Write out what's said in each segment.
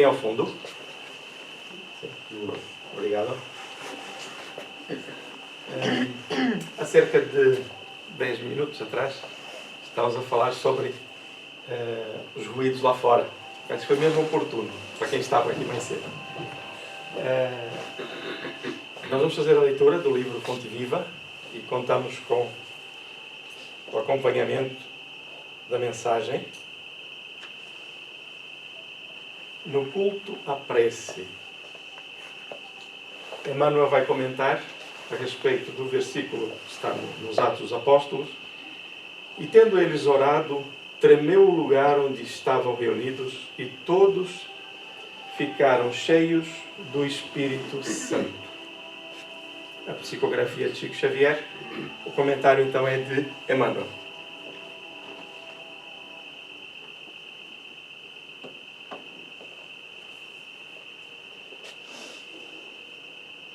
irem ao fundo. Obrigado. Há cerca de 10 minutos atrás, estávamos a falar sobre os ruídos lá fora. Acho que foi mesmo oportuno, para quem estava aqui mais cedo. Nós vamos fazer a leitura do livro Fonte Viva e contamos com o acompanhamento da mensagem no culto à prece. Emmanuel vai comentar a respeito do versículo que está nos Atos dos Apóstolos. E tendo eles orado, tremeu o lugar onde estavam reunidos e todos ficaram cheios do Espírito Santo. A psicografia de Chico Xavier. O comentário então é de Emmanuel.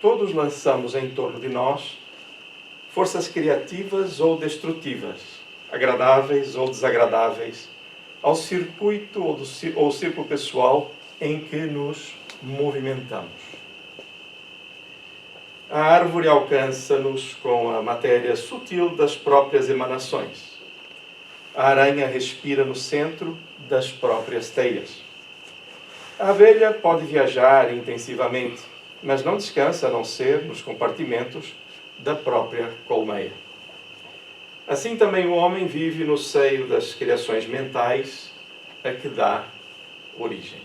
Todos lançamos em torno de nós forças criativas ou destrutivas, agradáveis ou desagradáveis, ao circuito ou círculo pessoal em que nos movimentamos. A árvore alcança-nos com a matéria sutil das próprias emanações. A aranha respira no centro das próprias teias. A abelha pode viajar intensivamente, mas não descansa a não ser nos compartimentos da própria colmeia. Assim também o homem vive no seio das criações mentais a que dá origem.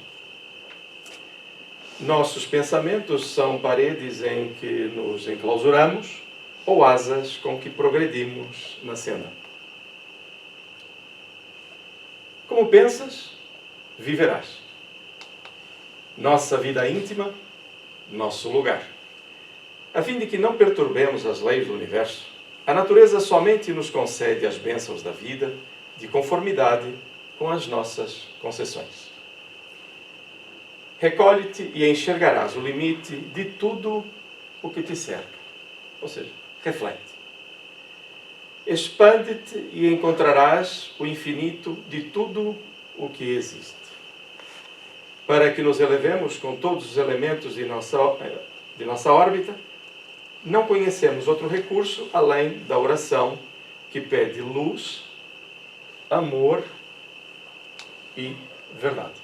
Nossos pensamentos são paredes em que nos enclausuramos ou asas com que progredimos na cena. Como pensas, viverás. Nossa vida íntima, nosso lugar. A fim de que não perturbemos as leis do universo, a natureza somente nos concede as bênçãos da vida de conformidade com as nossas concessões. Recolhe-te e enxergarás o limite de tudo o que te cerca. Ou seja, reflete. Expande-te e encontrarás o infinito de tudo o que existe. Para que nos elevemos com todos os elementos de nossa órbita, não conhecemos outro recurso além da oração, que pede luz, amor e verdade.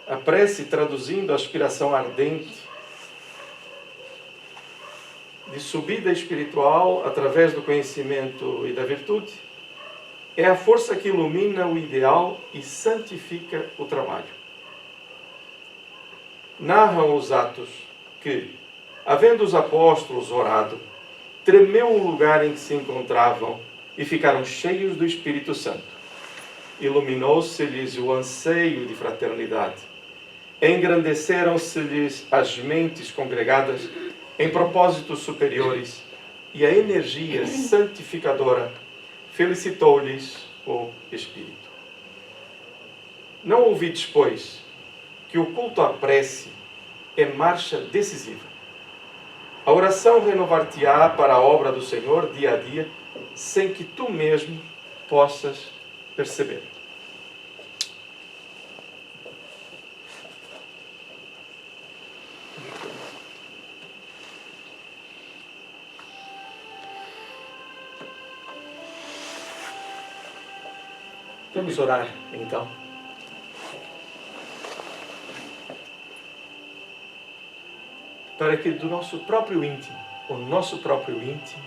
A prece, traduzindo a aspiração ardente de subida espiritual através do conhecimento e da virtude, é a força que ilumina o ideal e santifica o trabalho. Narram os Atos que, havendo os apóstolos orado, tremeu o lugar em que se encontravam e ficaram cheios do Espírito Santo. Iluminou-se-lhes o anseio de fraternidade. Engrandeceram-se-lhes as mentes congregadas em propósitos superiores e a energia santificadora felicitou-lhes o Espírito. Não ouvides, pois, que o culto à prece é marcha decisiva. A oração renovar-te-á para a obra do Senhor dia a dia, sem que tu mesmo possas perceber. Vamos orar, então. Para que do nosso próprio íntimo, o nosso próprio íntimo,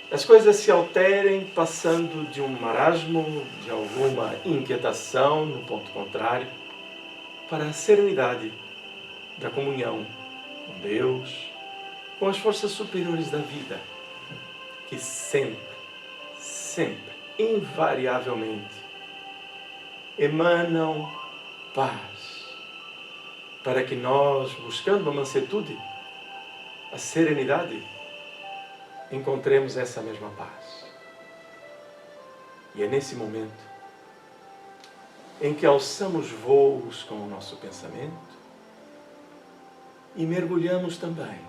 as coisas se alterem passando de um marasmo, de alguma inquietação, no ponto contrário, para a serenidade da comunhão com Deus, com as forças superiores da vida, que sempre, invariavelmente, emanam paz, para que nós, buscando a mansuetude, a serenidade, encontremos essa mesma paz. E é nesse momento em que alçamos voos com o nosso pensamento e mergulhamos também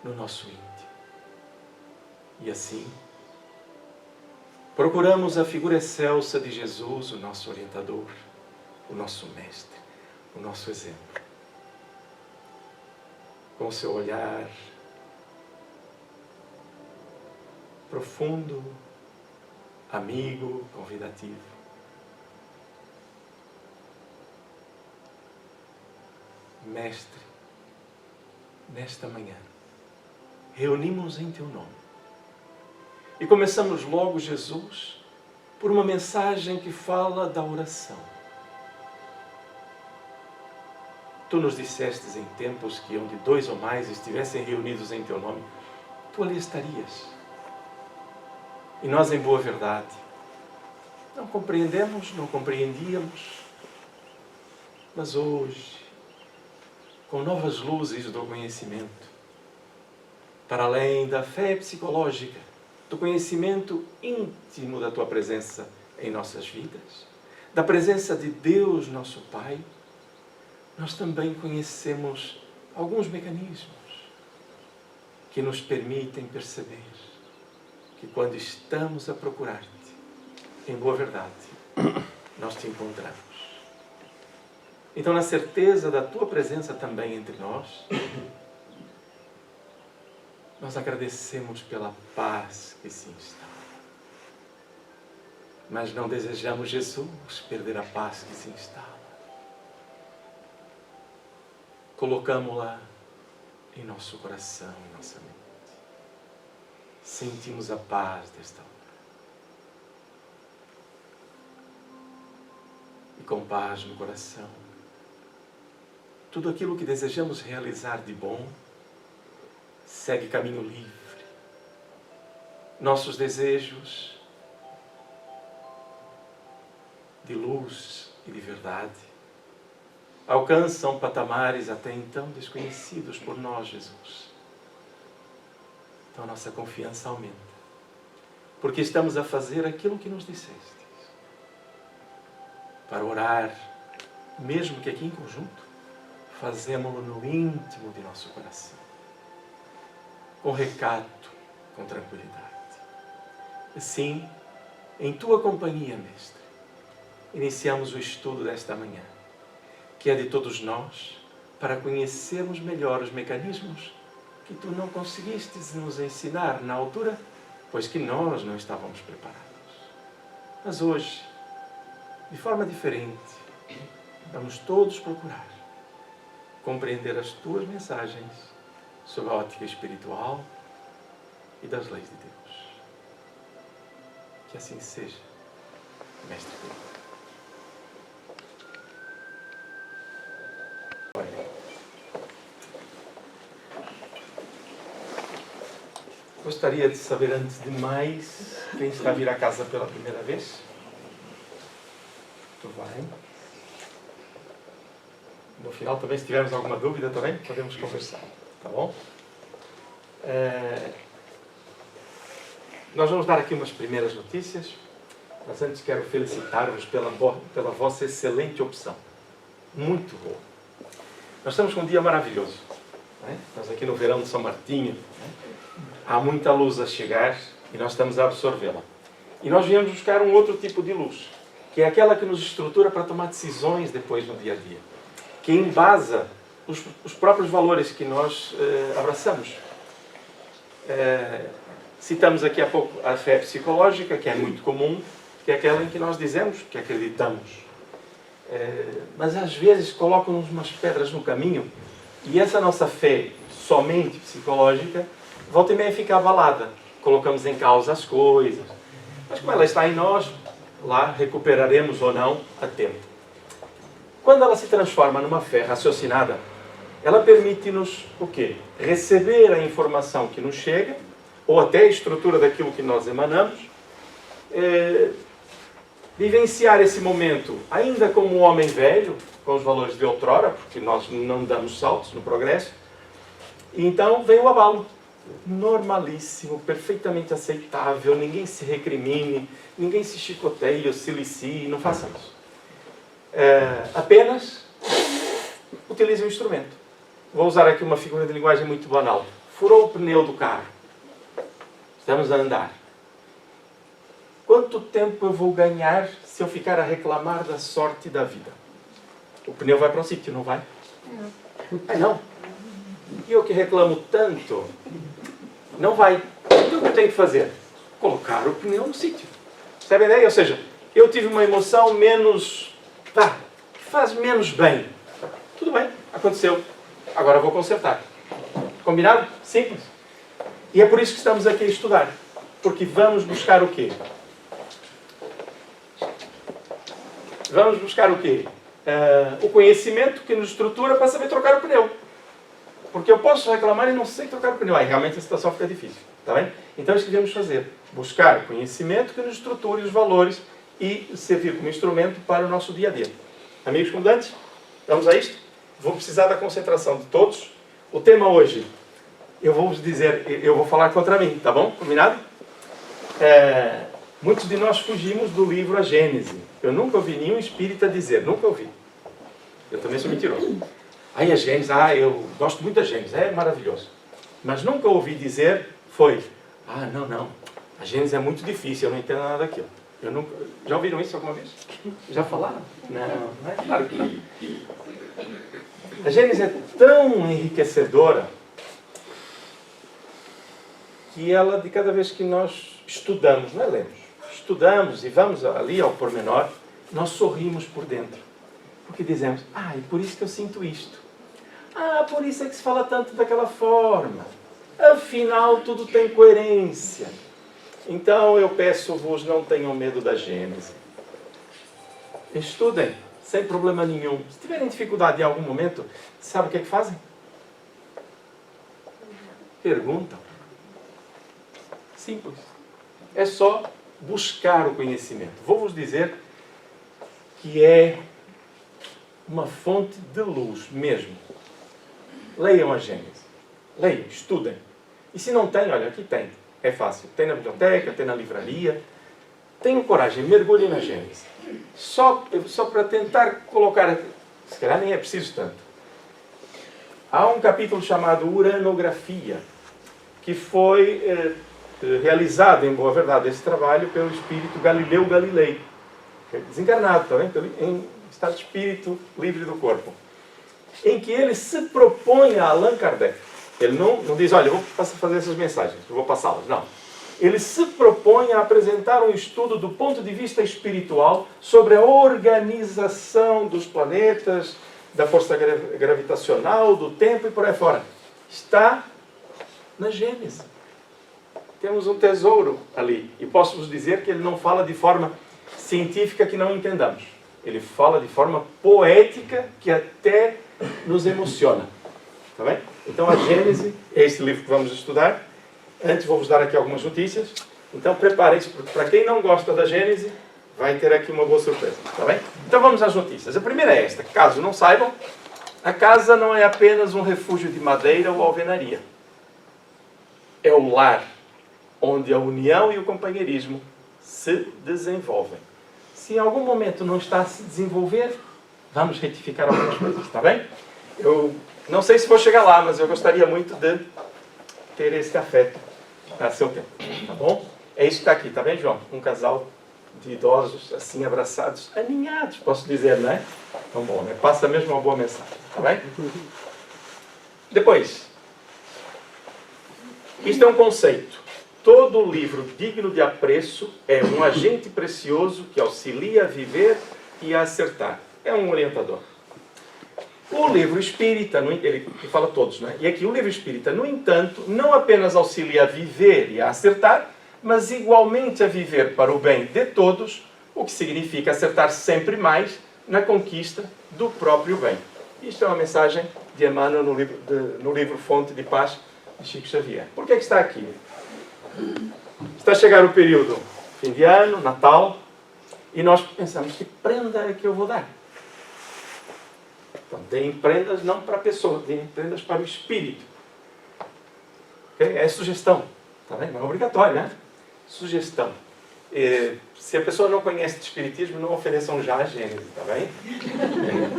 no nosso íntimo. E assim, Procuramos a figura excelsa de Jesus, o nosso orientador, o nosso mestre, o nosso exemplo. Com o seu olhar profundo, amigo, convidativo. Mestre, nesta manhã, reunimos-nos em Teu nome. E começamos logo, Jesus, por uma mensagem que fala da oração. Tu nos dissestes em tempos que onde 2 ou mais estivessem reunidos em Teu nome, Tu ali estarias. E nós, em boa verdade, não compreendemos, não compreendíamos, mas hoje, com novas luzes do conhecimento, para além da fé psicológica, do conhecimento íntimo da Tua presença em nossas vidas, da presença de Deus, nosso Pai, nós também conhecemos alguns mecanismos que nos permitem perceber que quando estamos a procurar-te, em boa verdade, nós Te encontramos. Então, na certeza da Tua presença também entre nós, nós agradecemos pela paz que se instala. Mas não desejamos, Jesus, perder a paz que se instala. Colocamos-la em nosso coração, em nossa mente. Sentimos a paz desta hora. E com paz no coração, tudo aquilo que desejamos realizar de bom segue caminho livre. Nossos desejos de luz e de verdade alcançam patamares até então desconhecidos por nós, Jesus. Então nossa confiança aumenta, porque estamos a fazer aquilo que nos dissestes. Para orar, mesmo que aqui em conjunto, fazemo-lo no íntimo de nosso coração, com recato, com tranquilidade. Assim, em Tua companhia, Mestre, iniciamos o estudo desta manhã, que é de todos nós, para conhecermos melhor os mecanismos que Tu não conseguistes nos ensinar na altura, pois que nós não estávamos preparados. Mas hoje, de forma diferente, vamos todos procurar compreender as Tuas mensagens sob a ótica espiritual e das leis de Deus. Que assim seja, Mestre querido. Gostaria de saber, antes de mais, quem está a vir a casa pela primeira vez? Muito bem. No final, também, se tivermos alguma dúvida, também podemos conversar. Tá bom? Nós vamos dar aqui umas primeiras notícias, mas antes quero felicitar-vos pela vossa excelente opção. Muito boa. Nós estamos com um dia maravilhoso. Não é? Nós aqui no verão de São Martinho, há muita luz a chegar e nós estamos a absorvê-la. E nós viemos buscar um outro tipo de luz, que é aquela que nos estrutura para tomar decisões depois no dia a dia, que embasa os próprios valores que nós abraçamos. Citamos aqui há pouco a fé psicológica, que é muito comum, que é aquela em que nós dizemos que acreditamos. Mas às vezes colocam-nos umas pedras no caminho e essa nossa fé somente psicológica volta e meia fica abalada. Colocamos em causa as coisas. Mas como ela está em nós, lá recuperaremos ou não a tempo. Quando ela se transforma numa fé raciocinada, ela permite-nos o quê? Receber a informação que nos chega, ou até a estrutura daquilo que nós emanamos, vivenciar esse momento ainda como um homem velho, com os valores de outrora, porque nós não damos saltos no progresso, e então vem o abalo. Normalíssimo, perfeitamente aceitável, ninguém se recrimine, ninguém se chicoteie ou silicie, não faça isso. Apenas utilize o instrumento. Vou usar aqui uma figura de linguagem muito banal. Furou o pneu do carro. Estamos a andar. quanto tempo eu vou ganhar se eu ficar a reclamar da sorte da vida? O pneu vai para o sítio, não vai? Não. Não. E eu que reclamo tanto, não vai. Então o que eu tenho que fazer? Colocar o pneu no sítio. Sabe a ideia? Ou seja, eu tive uma emoção menos... que faz menos bem. Tudo bem, aconteceu. Agora vou consertar. Combinado? Simples. E é por isso que estamos aqui a estudar. Porque vamos buscar o quê? Vamos buscar o quê? O conhecimento que nos estrutura para saber trocar o pneu. Porque eu posso reclamar e não sei trocar o pneu. Aí realmente a situação fica difícil. Está bem? Então é isso que devemos fazer. Buscar o conhecimento que nos estruture os valores e servir como instrumento para o nosso dia a dia. Amigos comandantes, vamos a isto? Vou precisar da concentração de todos. O tema hoje, eu vou vos dizer, eu vou falar contra mim, tá bom? Combinado? Muitos de nós fugimos do livro A Gênese. Eu nunca ouvi nenhum espírita dizer, nunca ouvi. Eu também sou mentiroso. Aí a Gênese, eu gosto muito da Gênese, é maravilhoso. Mas nunca ouvi dizer, não, a Gênese é muito difícil, eu não entendo nada daquilo. Eu nunca... Já ouviram isso alguma vez? Já falaram? Não é claro que não. A Gênese é tão enriquecedora que ela, de cada vez que nós estudamos, não é lemos, estudamos e vamos ali ao pormenor, nós sorrimos por dentro. Porque dizemos, e por isso que eu sinto isto. Por isso é que se fala tanto daquela forma. Afinal, tudo tem coerência. Então, eu peço-vos, não tenham medo da Gênese. Estudem, sem problema nenhum. Se tiverem dificuldade em algum momento, sabe o que é que fazem? Perguntam. Simples. É só buscar o conhecimento. Vou-vos dizer que é uma fonte de luz mesmo. Leiam a Gênese. Leiam, estudem. E se não tem, olha, aqui tem. É fácil. Tem na biblioteca, tem na livraria. Tenham coragem, mergulhem na Gênese. Só para tentar colocar... Se calhar nem é preciso tanto. Há um capítulo chamado Uranografia, que foi realizado, em boa verdade, esse trabalho pelo espírito Galileu Galilei. Desencarnado, está vendo? Em estado de espírito livre do corpo. Em que ele se propõe a Allan Kardec. Ele não diz, olha, eu vou fazer essas mensagens, eu vou passá-las. Não. Ele se propõe a apresentar um estudo do ponto de vista espiritual sobre a organização dos planetas, da força gravitacional, do tempo e por aí fora. Está na Gênese. Temos um tesouro ali. E posso vos dizer que ele não fala de forma científica que não entendamos. Ele fala de forma poética que até nos emociona. Está bem? Então a Gênese é este livro que vamos estudar. Antes vou-vos dar aqui algumas notícias. Então preparem-se, porque para quem não gosta da Gênese, vai ter aqui uma boa surpresa. Está bem? Então vamos às notícias. A primeira é esta. Caso não saibam, a casa não é apenas um refúgio de madeira ou alvenaria. É o lar, onde a união e o companheirismo se desenvolvem. Se em algum momento não está a se desenvolver, vamos retificar algumas coisas, está bem? Eu não sei se vou chegar lá, mas eu gostaria muito de ter esse afeto a seu tempo, tá bom? É isso que está aqui, tá bem, João? Um casal de idosos, assim, abraçados, aninhados, posso dizer, não é? Então, bom, né? Passa mesmo uma boa mensagem, tá bem? Depois, isto é um conceito. Todo livro digno de apreço é um agente precioso que auxilia a viver e a acertar. É um orientador. O livro espírita, ele fala todos, né? E aqui o livro espírita, no entanto, não apenas auxilia a viver e a acertar, mas igualmente a viver para o bem de todos, o que significa acertar sempre mais na conquista do próprio bem. Isto é uma mensagem de Emmanuel no livro Fonte de Paz de Chico Xavier. Por que é que está aqui? Está a chegar o período fim de ano, Natal, e nós pensamos, que prenda é que eu vou dar? Então, deem prendas não para a pessoa, deem prendas para o espírito. Okay? É sugestão, tá bem? Não é obrigatório, né? Sugestão. Se a pessoa não conhece de espiritismo, não ofereçam já a Gênese, tá bem?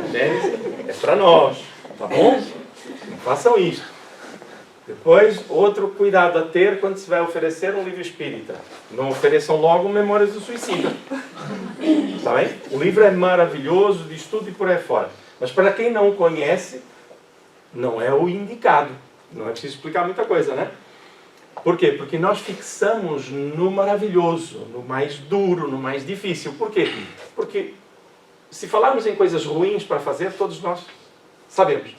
A Gênese é para nós, tá bom? Não façam isso. Depois, outro cuidado a ter quando se vai oferecer um livro espírita. Não ofereçam logo Memórias do Suicida. Está bem? O livro é maravilhoso, de estudo e por aí fora. Mas para quem não conhece, não é o indicado. Não é preciso explicar muita coisa, né? Por quê? Porque nós fixamos no maravilhoso, no mais duro, no mais difícil. Por quê? Porque se falarmos em coisas ruins para fazer, todos nós sabemos.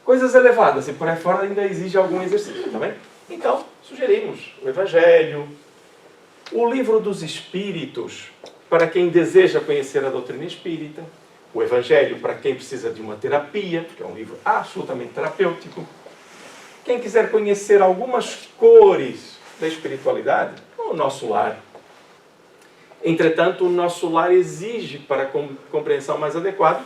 Coisas elevadas e por aí fora ainda exige algum exercício, tá bem? Então, sugerimos o Evangelho, o Livro dos Espíritos, para quem deseja conhecer a doutrina espírita, o Evangelho para quem precisa de uma terapia, porque é um livro absolutamente terapêutico. Quem quiser conhecer algumas cores da espiritualidade, o Nosso Lar. Entretanto, o Nosso Lar exige, para a compreensão mais adequada,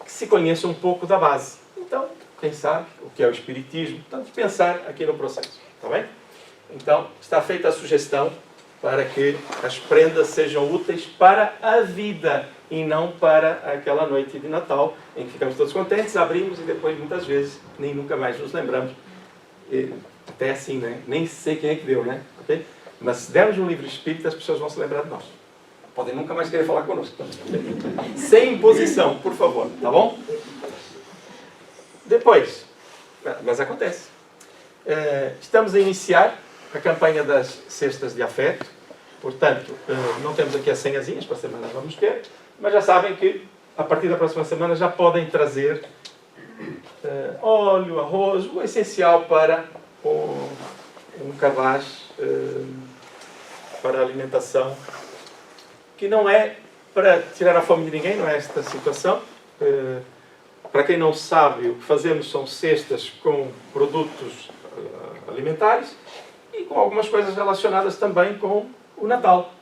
que se conheça um pouco da base. Então, quem sabe o que é o Espiritismo, tanto pensar aqui no processo, está bem? Então, está feita a sugestão para que as prendas sejam úteis para a vida e não para aquela noite de Natal, em que ficamos todos contentes, abrimos e depois, muitas vezes, nem nunca mais nos lembramos. E, até assim, né? Nem sei quem é que deu, né? Okay? Mas se dermos um livro espírita, as pessoas vão se lembrar de nós. Podem nunca mais querer falar conosco. Sem imposição, por favor, tá bom? Depois, mas acontece. Estamos a iniciar a campanha das cestas de afeto. Portanto, não temos aqui as senhazinhas, para a semana vamos ter, mas já sabem que a partir da próxima semana já podem trazer óleo, arroz, o essencial para um cabaz para a alimentação, que não é para tirar a fome de ninguém, não é esta situação. Para quem não sabe, o que fazemos são cestas com produtos alimentares e com algumas coisas relacionadas também com o Natal.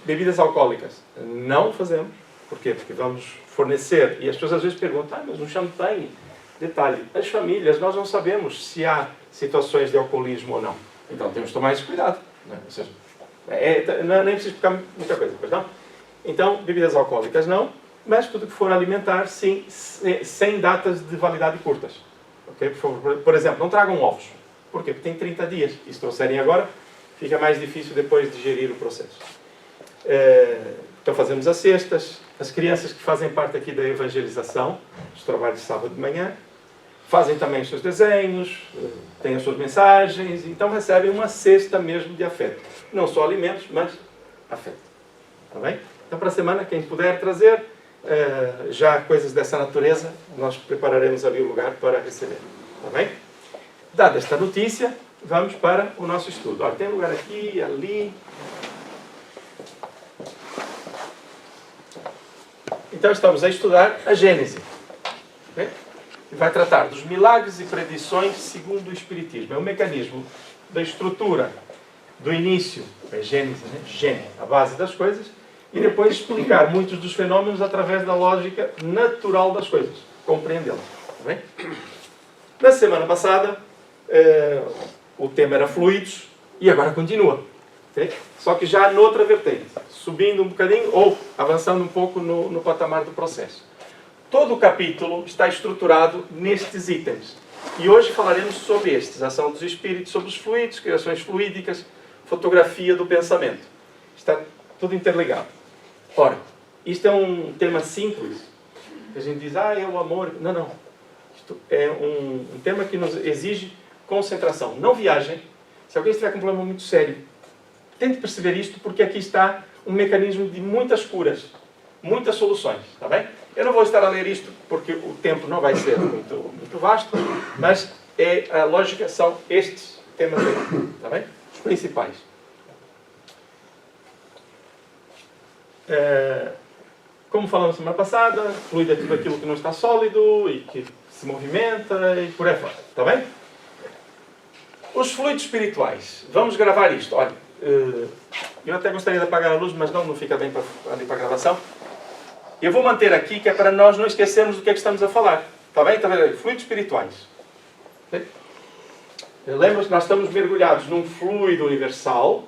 Bebidas alcoólicas não fazemos. Porquê? Porque vamos fornecer, e as pessoas às vezes perguntam, mas um champanhe? Detalhe, as famílias, nós não sabemos se há situações de alcoolismo ou não. Então temos que tomar esse cuidado. Né? Ou seja, nem preciso explicar muita coisa, pois não? Então, bebidas alcoólicas não, mas tudo que for alimentar, sim, sem datas de validade curtas. Okay? Por exemplo, não tragam ovos. Por quê? Porque tem 30 dias. E se trouxerem agora, fica mais difícil depois digerir o processo. Então fazemos as cestas. As crianças que fazem parte aqui da evangelização, os trabalhos de sábado de manhã, fazem também os seus desenhos, têm as suas mensagens, então recebem uma cesta mesmo de afeto. Não só alimentos, mas afeto. Tá bem? Então para a semana, quem puder trazer já coisas dessa natureza, nós prepararemos ali o lugar para receber. Tá bem? Dada esta notícia, vamos para o nosso estudo. Olha, tem lugar aqui, ali. Então estamos a estudar a Gênese. Okay? E vai tratar dos milagres e predições segundo o Espiritismo. É o mecanismo da estrutura, do início, é Gênese, né? Gênese, a base das coisas, e depois explicar muitos dos fenômenos através da lógica natural das coisas, compreendê-las. Tá bem? Na semana passada, o tema era fluidos, e agora continua. Okay? Só que já noutra vertente, subindo um bocadinho ou avançando um pouco no patamar do processo. Todo o capítulo está estruturado nestes itens. E hoje falaremos sobre estes: ação dos espíritos sobre os fluidos, criações fluídicas, fotografia do pensamento. Está tudo interligado. Ora, isto é um tema simples. A gente diz, é o amor. Não, não. Isto é um tema que nos exige concentração. Não viajem. Se alguém estiver com um problema muito sério, tente perceber isto, porque aqui está um mecanismo de muitas curas, muitas soluções, está bem? Eu não vou estar a ler isto, porque o tempo não vai ser muito vasto, mas a lógica são estes temas aqui, está bem? Os principais. Como falamos semana passada, fluido é tudo aquilo que não está sólido e que se movimenta e por aí fora, está bem? Os fluidos espirituais. Vamos gravar isto. Olha, eu até gostaria de apagar a luz, mas não fica bem ali para a gravação. Eu vou manter aqui, que é para nós não esquecermos do que é que estamos a falar. Está bem? Está vendo? Fluidos espirituais. Okay? Lembra-se que nós estamos mergulhados num fluido universal.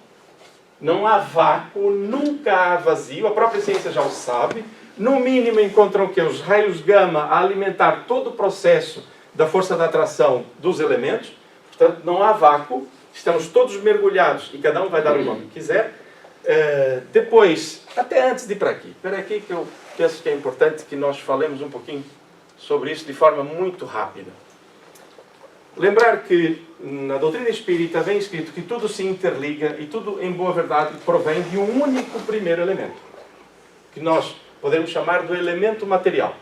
Não há vácuo, nunca há vazio. A própria ciência já o sabe. No mínimo encontram que os raios gama a alimentar todo o processo da força da atração dos elementos. Portanto, não há vácuo, estamos todos mergulhados e cada um vai dar o nome que quiser. Depois, até antes de ir para aqui, espera aqui que eu penso que é importante que nós falemos um pouquinho sobre isso de forma muito rápida. Lembrar que na doutrina espírita vem escrito que tudo se interliga e tudo, em boa verdade, provém de um único primeiro elemento, que nós podemos chamar do elemento material.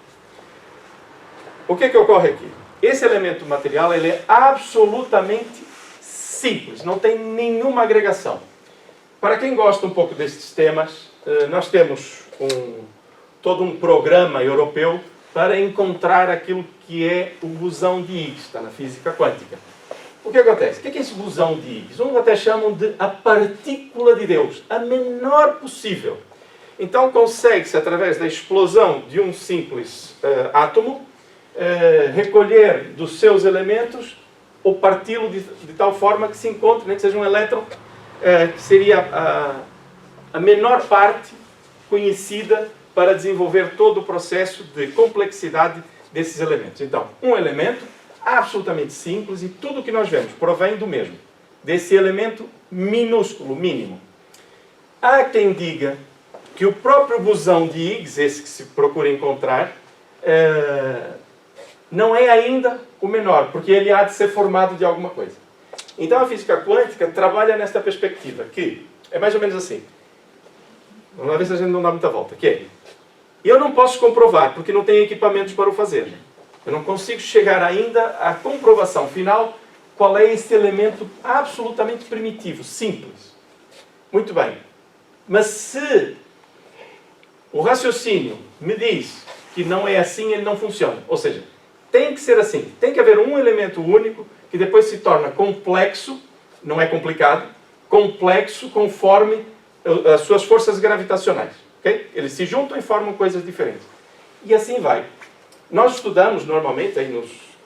O que ocorre aqui? Esse elemento material ele é absolutamente simples, não tem nenhuma agregação. Para quem gosta um pouco destes temas, nós temos todo um programa europeu para encontrar aquilo que é o bosão de Higgs, está na física quântica. O que acontece? O que é esse bosão de Higgs? Uns até chamam de a partícula de Deus, a menor possível. Então consegue-se, através da explosão de um simples átomo, recolher dos seus elementos ou parti-lo de tal forma que se encontre, nem que seja um elétron, que seria a menor parte conhecida para desenvolver todo o processo de complexidade desses elementos. Então, um elemento absolutamente simples e tudo o que nós vemos provém do mesmo, desse elemento minúsculo, mínimo. Há quem diga que o próprio bosão de Higgs, esse que se procura encontrar, não é ainda o menor, porque ele há de ser formado de alguma coisa. Então a física quântica trabalha nesta perspectiva, que é mais ou menos assim. Vamos lá ver se a gente não dá muita volta. Que é, eu não posso comprovar, porque não tenho equipamentos para o fazer. Eu não consigo chegar ainda à comprovação final qual é esse elemento absolutamente primitivo, simples. Muito bem. Mas se o raciocínio me diz que não é assim, ele não funciona. Ou seja, tem que ser assim. Tem que haver um elemento único que depois se torna complexo, não é complicado, complexo conforme as suas forças gravitacionais. Okay? Eles se juntam e formam coisas diferentes. E assim vai. Nós estudamos normalmente,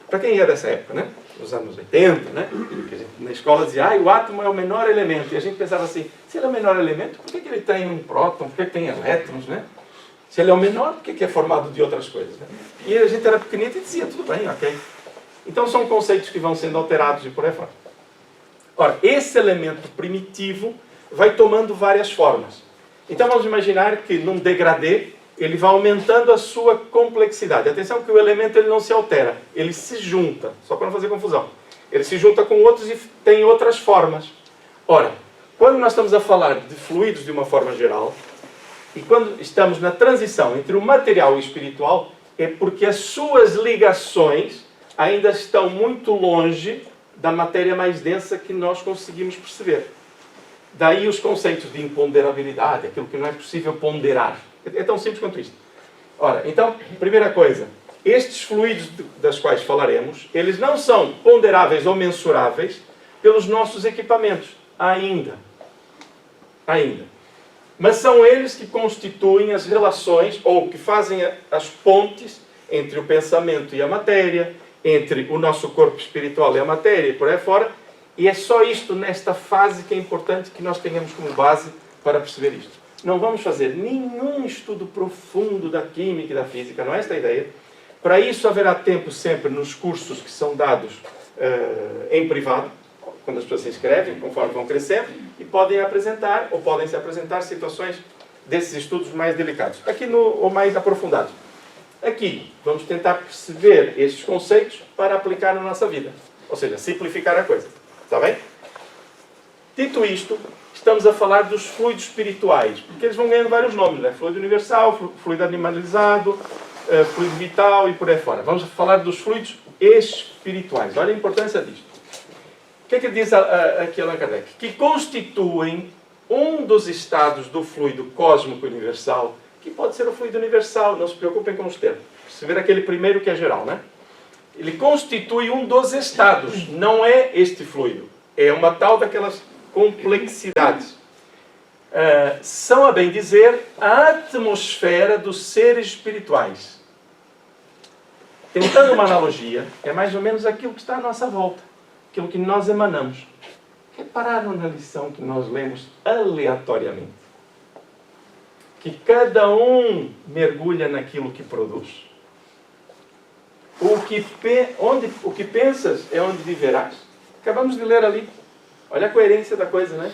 para quem é dessa época, né? Nos anos 80, né? Que a gente, na escola dizia, o átomo é o menor elemento. E a gente pensava assim, se ele é o menor elemento, por que ele tem um próton? Por que tem elétrons? Né? Se ele é o menor, por que é formado de outras coisas? Né? E a gente era pequenito e dizia, tudo bem, ok. Então são conceitos que vão sendo alterados e por aí fora. Ora, esse elemento primitivo vai tomando várias formas. Então vamos imaginar que num degradê, ele vai aumentando a sua complexidade. Atenção que o elemento ele não se altera, ele se junta, só para não fazer confusão. Ele se junta com outros e tem outras formas. Ora, quando nós estamos a falar de fluidos de uma forma geral, e quando estamos na transição entre o material e o espiritual, é porque as suas ligações ainda estão muito longe da matéria mais densa que nós conseguimos perceber. Daí os conceitos de imponderabilidade, aquilo que não é possível ponderar. É tão simples quanto isto. Ora, então, primeira coisa, estes fluidos das quais falaremos, eles não são ponderáveis ou mensuráveis pelos nossos equipamentos, ainda. Mas são eles que constituem as relações, ou que fazem as pontes entre o pensamento e a matéria, entre o nosso corpo espiritual e a matéria, e por aí fora. E é só isto, nesta fase, que é importante que nós tenhamos como base para perceber isto. Não vamos fazer nenhum estudo profundo da química e da física, não é esta a ideia. Para isso haverá tempo sempre nos cursos que são dados em privado, quando as pessoas se inscrevem, conforme vão crescendo, e podem apresentar, ou podem se apresentar situações desses estudos mais delicados. Aqui ou mais aprofundados. Aqui, vamos tentar perceber estes conceitos para aplicar na nossa vida. Ou seja, simplificar a coisa. Está bem? Dito isto, estamos a falar dos fluidos espirituais, porque eles vão ganhando vários nomes, né? Fluido universal, fluido animalizado, fluido vital e por aí fora. Vamos falar dos fluidos espirituais. Olha a importância disto. O que é que diz aqui Allan Kardec? Que constituem um dos estados do fluido cósmico universal, que pode ser o fluido universal, não se preocupem com os termos. Perceber aquele primeiro que é geral, né? Ele constitui um dos estados, não é este fluido. É uma tal daquelas complexidades. São, a bem dizer, a atmosfera dos seres espirituais. Tentando uma analogia, é mais ou menos aquilo que está à nossa volta, aquilo que nós emanamos. Repararam na lição que nós lemos aleatoriamente? Que cada um mergulha naquilo que produz. O que pensas é onde viverás. Acabamos de ler ali. Olha a coerência da coisa, né?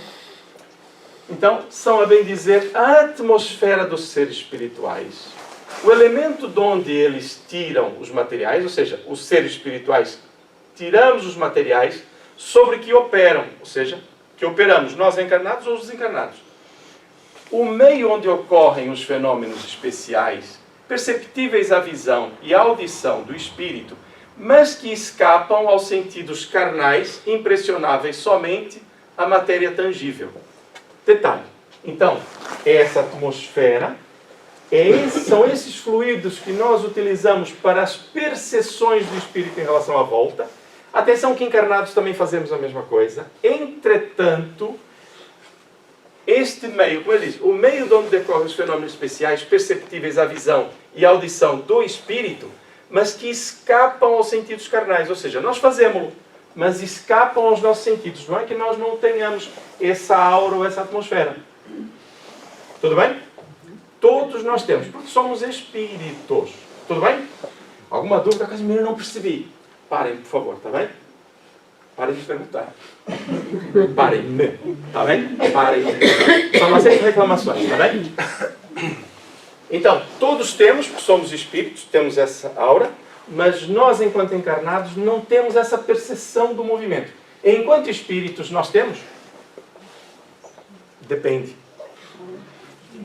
Então, são, a bem dizer, a atmosfera dos seres espirituais. O elemento de onde eles tiram os materiais, ou seja, os seres espirituais, tiramos os materiais sobre que operam, ou seja, que operamos nós encarnados ou os desencarnados. O meio onde ocorrem os fenômenos especiais, perceptíveis à visão e à audição do espírito, mas que escapam aos sentidos carnais, impressionáveis somente à matéria tangível. Detalhe. Então, essa atmosfera, são esses fluidos que nós utilizamos para as percepções do espírito em relação à volta. Atenção que encarnados também fazemos a mesma coisa. Entretanto, este meio, como ele diz, o meio de onde decorrem os fenômenos especiais, perceptíveis à visão e à audição do espírito, mas que escapam aos sentidos carnais. Ou seja, nós fazemos-lo, mas escapam aos nossos sentidos. Não é que nós não tenhamos essa aura ou essa atmosfera. Tudo bem? Todos nós temos, porque somos espíritos. Tudo bem? Alguma dúvida? Casimiro, eu não percebi. Parem, por favor, está bem? Parem de perguntar. Parem-me. Está bem? Parem. Só não aceito reclamações, está bem? Então, todos temos, porque somos espíritos, temos essa aura, mas nós, enquanto encarnados, não temos essa percepção do movimento. Enquanto espíritos, nós temos? Depende.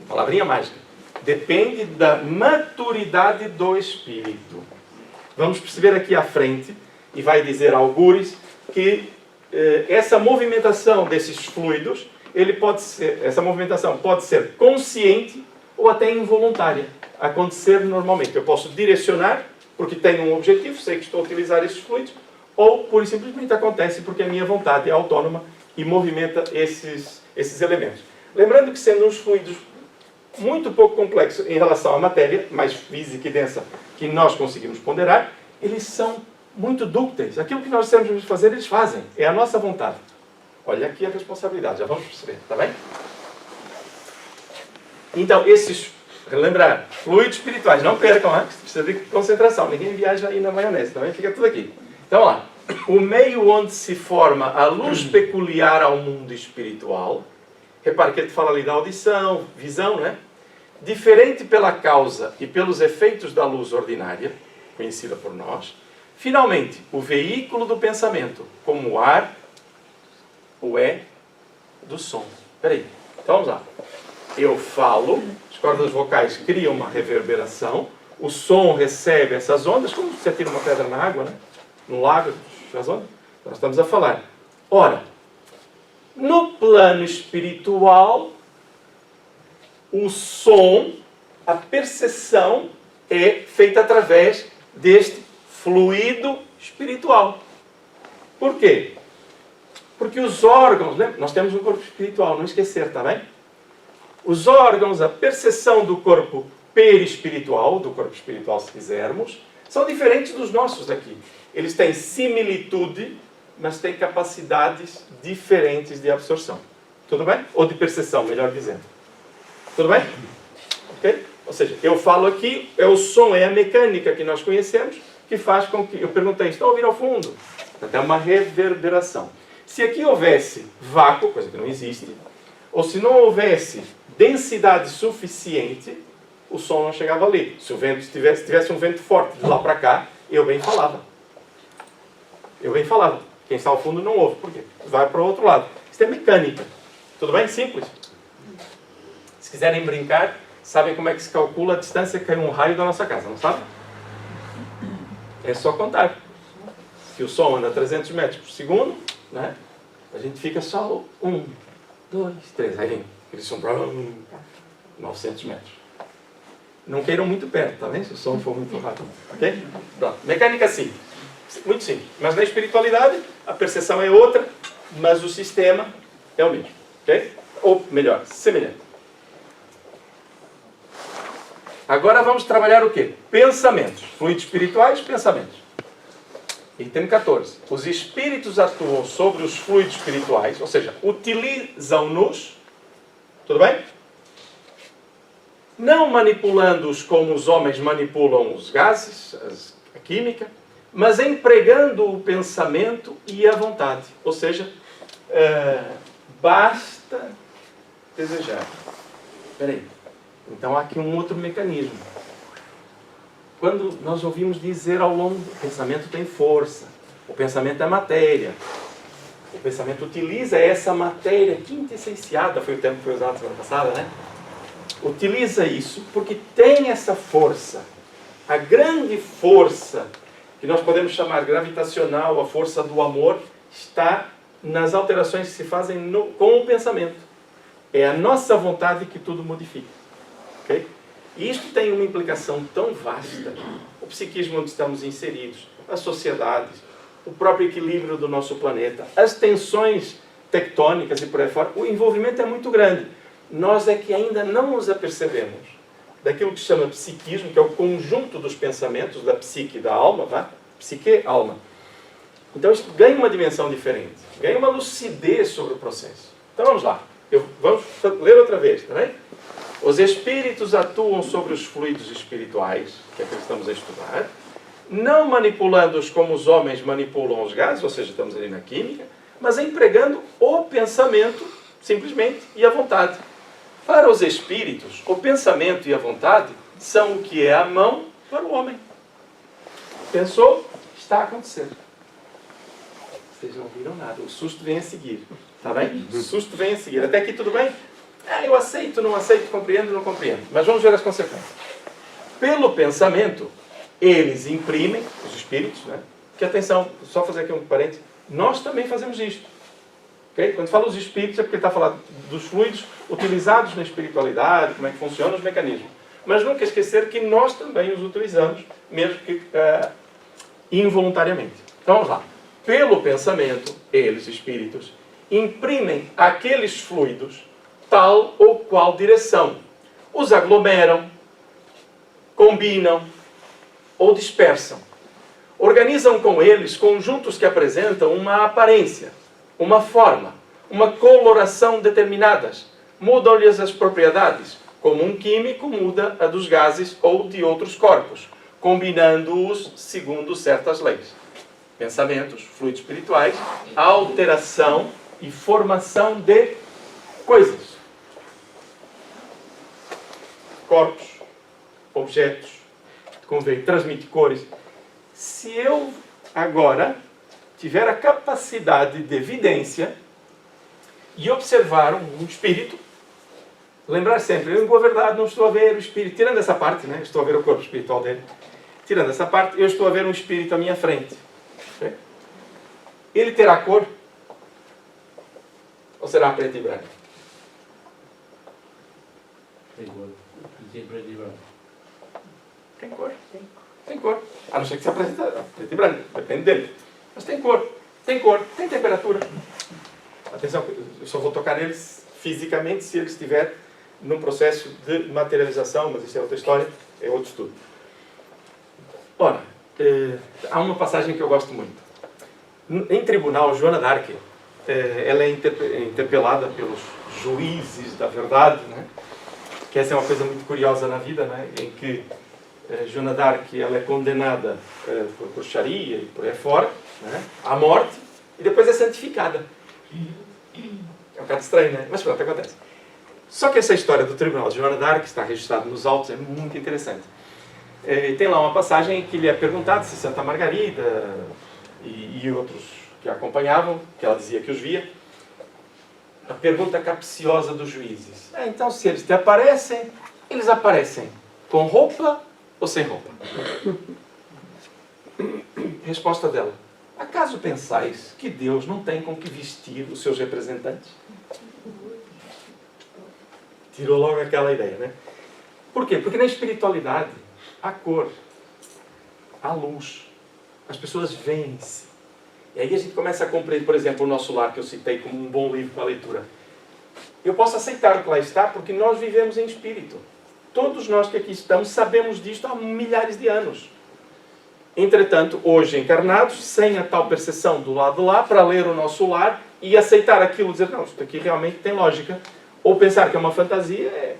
Palavrinha mágica. Depende da maturidade do espírito. Vamos perceber aqui à frente, e vai dizer algures, que essa movimentação desses fluidos, essa movimentação pode ser consciente ou até involuntária. Acontecer normalmente. Eu posso direcionar, porque tenho um objetivo, sei que estou a utilizar esses fluidos, ou pura e simplesmente acontece porque a minha vontade é autônoma e movimenta esses elementos. Lembrando que, sendo uns fluidos muito pouco complexos em relação à matéria, mais física e densa, que nós conseguimos ponderar, eles são muito dúcteis. Aquilo que nós temos de fazer, eles fazem. É a nossa vontade. Olha aqui a responsabilidade, já vamos perceber, está bem? Então, lembrar, fluidos espirituais, não percam, hein? Precisa de concentração, ninguém viaja aí na maionese, também fica tudo aqui. Então, lá, o meio onde se forma a luz peculiar ao mundo espiritual, repare que ele fala ali da audição, visão, não é? Diferente pela causa e pelos efeitos da luz ordinária, conhecida por nós. Finalmente, o veículo do pensamento, como o ar, o é do som. Espera aí, então vamos lá. Eu falo, as cordas vocais criam uma reverberação, o som recebe essas ondas, como você tira uma pedra na água, né? No lago, as ondas. Nós estamos a falar. Ora, no plano espiritual, o som, a percepção é feita através deste fluido espiritual. Por quê? Porque os órgãos, né? Nós temos um corpo espiritual, não esquecer, está bem? Os órgãos, a percepção do corpo perispiritual, do corpo espiritual se quisermos, são diferentes dos nossos aqui. Eles têm similitude, mas têm capacidades diferentes de absorção. Tudo bem? Ou de percepção, melhor dizendo. Tudo bem? Ok? Ou seja, eu falo aqui, é o som, é a mecânica que nós conhecemos, que faz com que... Eu perguntei, estão a ouvir ao fundo? É uma reverberação. Se aqui houvesse vácuo, coisa que não existe, ou se não houvesse densidade suficiente, o som não chegava ali. Se o vento tivesse um vento forte de lá para cá, eu bem falava. Eu bem falava. Quem está ao fundo não ouve. Por quê? Vai para o outro lado. Isso é mecânica. Tudo bem? Simples. Se quiserem brincar, sabem como é que se calcula a distância que caiu um raio da nossa casa, não sabe? É só contar. Se o som anda a 300 metros por segundo, né? A gente fica só 1, 2, 3. Aí eles são para 900 metros. Não queiram muito perto, tá vendo? Se o som for muito rápido. Ok? Pronto. Mecânica simples. Muito simples. Mas na espiritualidade, a percepção é outra, mas o sistema é o mesmo. Ok? Ou melhor, semelhante. Agora vamos trabalhar o quê? Pensamentos. Fluidos espirituais, pensamentos. Item 14. Os espíritos atuam sobre os fluidos espirituais, ou seja, utilizam-nos, tudo bem? Não manipulando-os como os homens manipulam os gases, a química, mas empregando o pensamento e a vontade. Ou seja, basta desejar. Espera aí. Então há aqui um outro mecanismo. Quando nós ouvimos dizer ao longo, o pensamento tem força, o pensamento é matéria, o pensamento utiliza essa matéria quintessenciada, foi o termo que foi usado semana passada, né? Utiliza isso porque tem essa força. A grande força, que nós podemos chamar gravitacional, a força do amor, está nas alterações que se fazem com o pensamento. É a nossa vontade que tudo modifica. Okay? E isto tem uma implicação tão vasta. O psiquismo onde estamos inseridos, as sociedades, o próprio equilíbrio do nosso planeta, as tensões tectônicas e por aí fora. O envolvimento é muito grande. Nós é que ainda não nos apercebemos daquilo que se chama psiquismo, que é o conjunto dos pensamentos da psique e da alma, tá? Psique, alma. Então isso ganha uma dimensão diferente, ganha uma lucidez sobre o processo. Então vamos lá, vamos ler outra vez, tá bem? Os espíritos atuam sobre os fluidos espirituais, que é o que estamos a estudar, não manipulando-os como os homens manipulam os gases, ou seja, estamos ali na química, mas empregando o pensamento, simplesmente, e a vontade. Para os espíritos, o pensamento e a vontade são o que é a mão para o homem. Pensou? Está acontecendo. Vocês não viram nada. O susto vem a seguir. Está bem? O susto vem a seguir. Até aqui tudo bem? Eu aceito, não aceito, compreendo, não compreendo. Mas vamos ver as consequências. Pelo pensamento, eles imprimem, os espíritos, né? Que atenção, só fazer aqui um parênteses, nós também fazemos isto. Okay? Quando fala os espíritos é porque está a falar dos fluidos utilizados na espiritualidade, como é que funcionam os mecanismos. Mas nunca esquecer que nós também os utilizamos, mesmo que involuntariamente. Então vamos lá. Pelo pensamento, eles, espíritos, imprimem àqueles fluidos tal ou qual direção. Os aglomeram, combinam ou dispersam. Organizam com eles conjuntos que apresentam uma aparência, uma forma, uma coloração determinadas. Mudam-lhes as propriedades, como um químico muda a dos gases ou de outros corpos, combinando-os segundo certas leis. Pensamentos, fluidos espirituais, alteração e formação de coisas. Corpos, objetos, convém, transmite cores. Se eu agora tiver a capacidade de evidência e observar um espírito, lembrar sempre, eu em boa verdade não estou a ver o espírito, tirando essa parte, né? Estou a ver o corpo espiritual dele, tirando essa parte, eu estou a ver um espírito à minha frente. Okay? Ele terá cor? Ou será preto e branco? Tem cor. Tem preto e branco. Tem cor. Tem cor. A não ser que se apresente preto e branco. Depende dele. Mas tem cor. Tem cor. Tem temperatura. Atenção, eu só vou tocar neles fisicamente se ele estiver num processo de materialização, mas isso é outra história, é outro estudo. Ora, há uma passagem que eu gosto muito. Em tribunal, Joana d'Arc, ela é interpelada pelos juízes da verdade, né? Que essa é uma coisa muito curiosa na vida, né? Em que Joana d'Arc ela é condenada por bruxaria e por aí fora, né? À morte, e depois é santificada. É um bocado estranho, né? Mas pronto, acontece. Só que essa história do tribunal de Joana d'Arc, que está registrada nos autos, é muito interessante. Tem lá uma passagem em que lhe é perguntado se Santa Margarida e outros que a acompanhavam, que ela dizia que os via, a pergunta capciosa dos juízes. Então, se eles te aparecem, eles aparecem com roupa ou sem roupa? Resposta dela. Acaso pensais que Deus não tem com que vestir os seus representantes? Tirou logo aquela ideia, né? Por quê? Porque na espiritualidade, há cor, há luz, as pessoas veem-se. E aí a gente começa a compreender, por exemplo, o Nosso Lar, que eu citei como um bom livro para a leitura. Eu posso aceitar o que lá está, porque nós vivemos em espírito. Todos nós que aqui estamos sabemos disto há milhares de anos. Entretanto, hoje encarnados, sem a tal percepção do lado de lá, para ler o Nosso Lar e aceitar aquilo, dizer, não, isto aqui realmente tem lógica, ou pensar que é uma fantasia,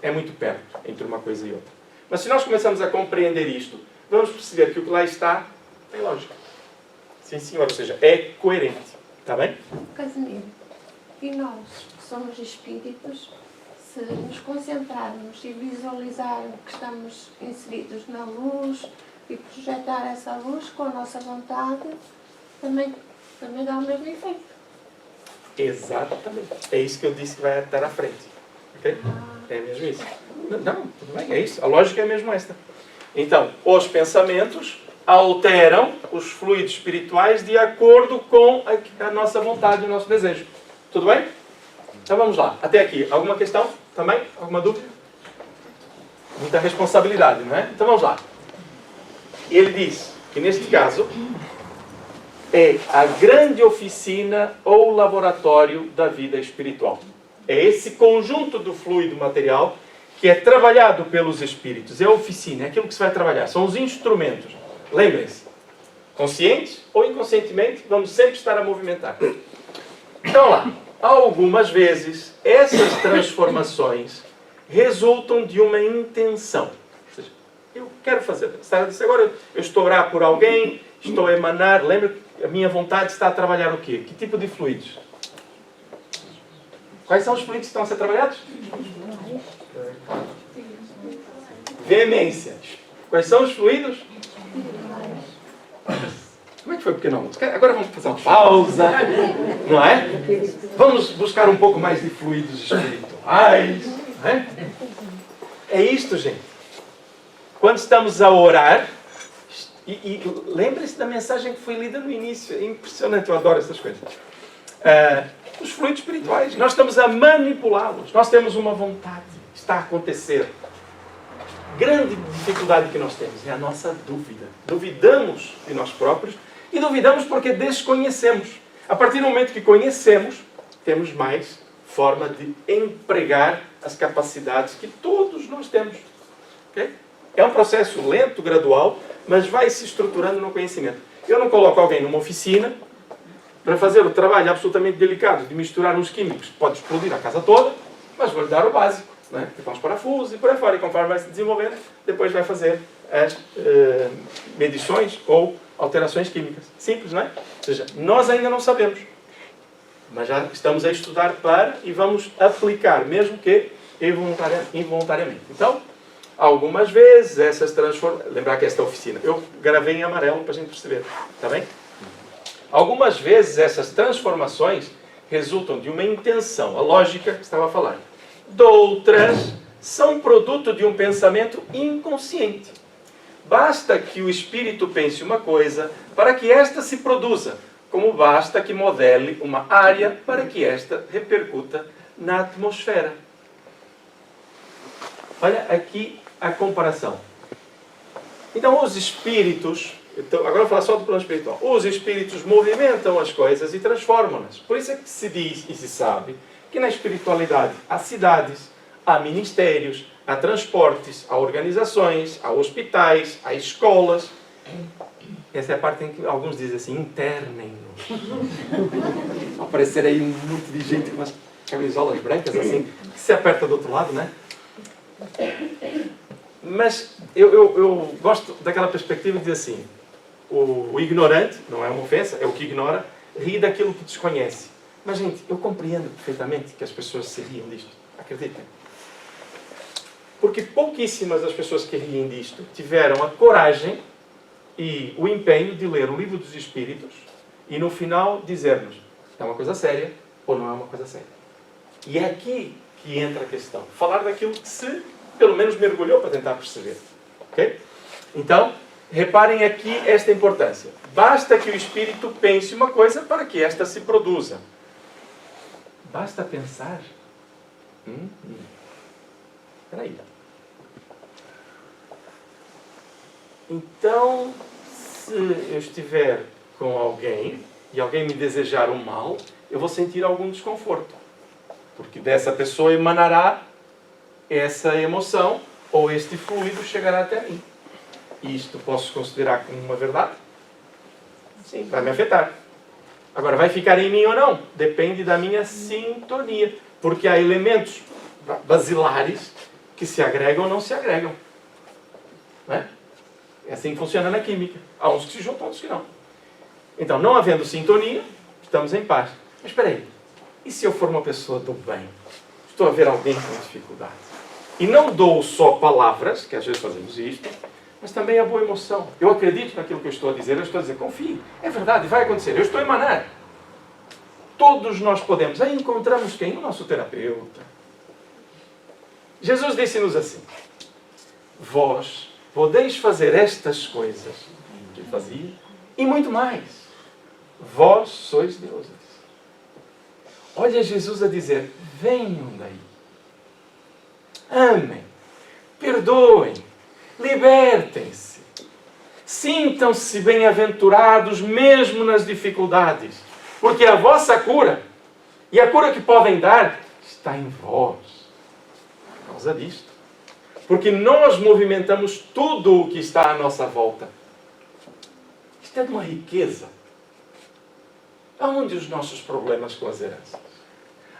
é muito perto entre uma coisa e outra. Mas se nós começamos a compreender isto, vamos perceber que o que lá está Tem lógica. Sim, senhor. Ou seja, é coerente. Está bem? Casimiro, e nós, que somos espíritos, se nos concentrarmos e visualizarmos que estamos inseridos na luz e projetar essa luz com a nossa vontade, também dá o mesmo efeito. Exatamente. É isso que eu disse que vai estar à frente. Ok? É mesmo isso. Não, tudo bem, é isso. A lógica é mesmo esta. Então, os pensamentos alteram os fluidos espirituais de acordo com a nossa vontade e o nosso desejo. Tudo bem? Então vamos lá. Até aqui. Alguma questão? Também? Alguma dúvida? Muita responsabilidade, não é? Então vamos lá. Ele diz que neste caso é a grande oficina ou laboratório da vida espiritual. É esse conjunto do fluido material que é trabalhado pelos espíritos. É a oficina, é aquilo que se vai trabalhar. São os instrumentos. Lembrem-se, conscientes ou inconscientemente, vamos sempre estar a movimentar. Então lá, algumas vezes essas transformações resultam de uma intenção. Ou seja, eu quero fazer. Agora eu estou a orar por alguém, estou a emanar. Lembra que a minha vontade está a trabalhar o quê? Que tipo de fluidos? Quais são os fluidos que estão a ser trabalhados? Veemência. Quais são os fluidos? Como é que foi pequeno? Agora vamos fazer uma pausa, não é? Vamos buscar um pouco mais de fluidos espirituais, não é? É isto, gente. Quando estamos a orar, e lembre-se da mensagem que foi lida no início, é impressionante, eu adoro essas coisas. Os fluidos espirituais, nós estamos a manipulá-los, nós temos uma vontade, está a acontecer. Grande dificuldade que nós temos é a nossa dúvida. Duvidamos de nós próprios e duvidamos porque desconhecemos. A partir do momento que conhecemos, temos mais forma de empregar as capacidades que todos nós temos. Okay? É um processo lento, gradual, mas vai se estruturando no conhecimento. Eu não coloco alguém numa oficina para fazer o trabalho absolutamente delicado de misturar uns químicos que pode explodir a casa toda, mas vou-lhe dar o básico. Né? Com os parafusos e por aí fora. E conforme vai se desenvolvendo, depois vai fazer as medições ou alterações químicas. Simples, não é? Ou seja, nós ainda não sabemos. Mas já estamos a estudar para e vamos aplicar, mesmo que involuntariamente. Então, algumas vezes essas transformações... Lembrar que esta oficina, eu gravei em amarelo para a gente perceber. Está bem? Algumas vezes essas transformações resultam de uma intenção, a lógica que estava a falar. Outras são produto de um pensamento inconsciente. Basta que o espírito pense uma coisa para que esta se produza, como basta que modele uma área para que esta repercuta na atmosfera. Olha aqui a comparação. Então os espíritos, agora vou falar só do plano espiritual, os espíritos movimentam as coisas e transformam-nas. Por isso é que se diz e se sabe que na espiritualidade há cidades, há ministérios, há transportes, há organizações, há hospitais, há escolas. Essa é a parte em que alguns dizem assim, internem-nos. Vai aparecer aí um monte de gente com umas camisolas brancas assim, que se aperta do outro lado, né? Mas eu gosto daquela perspectiva de dizer assim, o ignorante, não é uma ofensa, é o que ignora, ri daquilo que desconhece. Mas, gente, eu compreendo perfeitamente que as pessoas se riam disto. Acreditem. Porque pouquíssimas das pessoas que riem disto tiveram a coragem e o empenho de ler o Livro dos Espíritos e, no final, dizer-nos é uma coisa séria ou não é uma coisa séria. E é aqui que entra a questão. Falar daquilo que se, pelo menos, mergulhou para tentar perceber. Ok? Então, reparem aqui esta importância. Basta que o Espírito pense uma coisa para que esta se produza. Basta pensar. Espera aí. Então, se eu estiver com alguém e alguém me desejar um mal, eu vou sentir algum desconforto. Porque dessa pessoa emanará essa emoção ou este fluido chegará até mim. Isto posso considerar como uma verdade? Sim, vai me afetar. Agora, vai ficar em mim ou não? Depende da minha sintonia. Porque há elementos basilares que se agregam ou não se agregam. Não é? É assim que funciona na química. Há uns que se juntam, outros que não. Então, não havendo sintonia, estamos em paz. Mas espera aí, e se eu for uma pessoa do bem? Estou a ver alguém com dificuldade. E não dou só palavras, que às vezes fazemos isto, mas também a boa emoção. Eu acredito naquilo que eu estou a dizer, eu estou a dizer, confie, é verdade, vai acontecer, eu estou a emanar. Todos nós podemos. Aí encontramos quem? O nosso terapeuta. Jesus disse-nos assim, vós podeis fazer estas coisas que fazia e muito mais. Vós sois deuses. Olha Jesus a dizer, venham daí. Amem. Perdoem. Libertem-se. Sintam-se bem-aventurados mesmo nas dificuldades. Porque a vossa cura, e a cura que podem dar, está em vós. Por causa disto. Porque nós movimentamos tudo o que está à nossa volta. Isto é de uma riqueza. Aonde os nossos problemas com as heranças?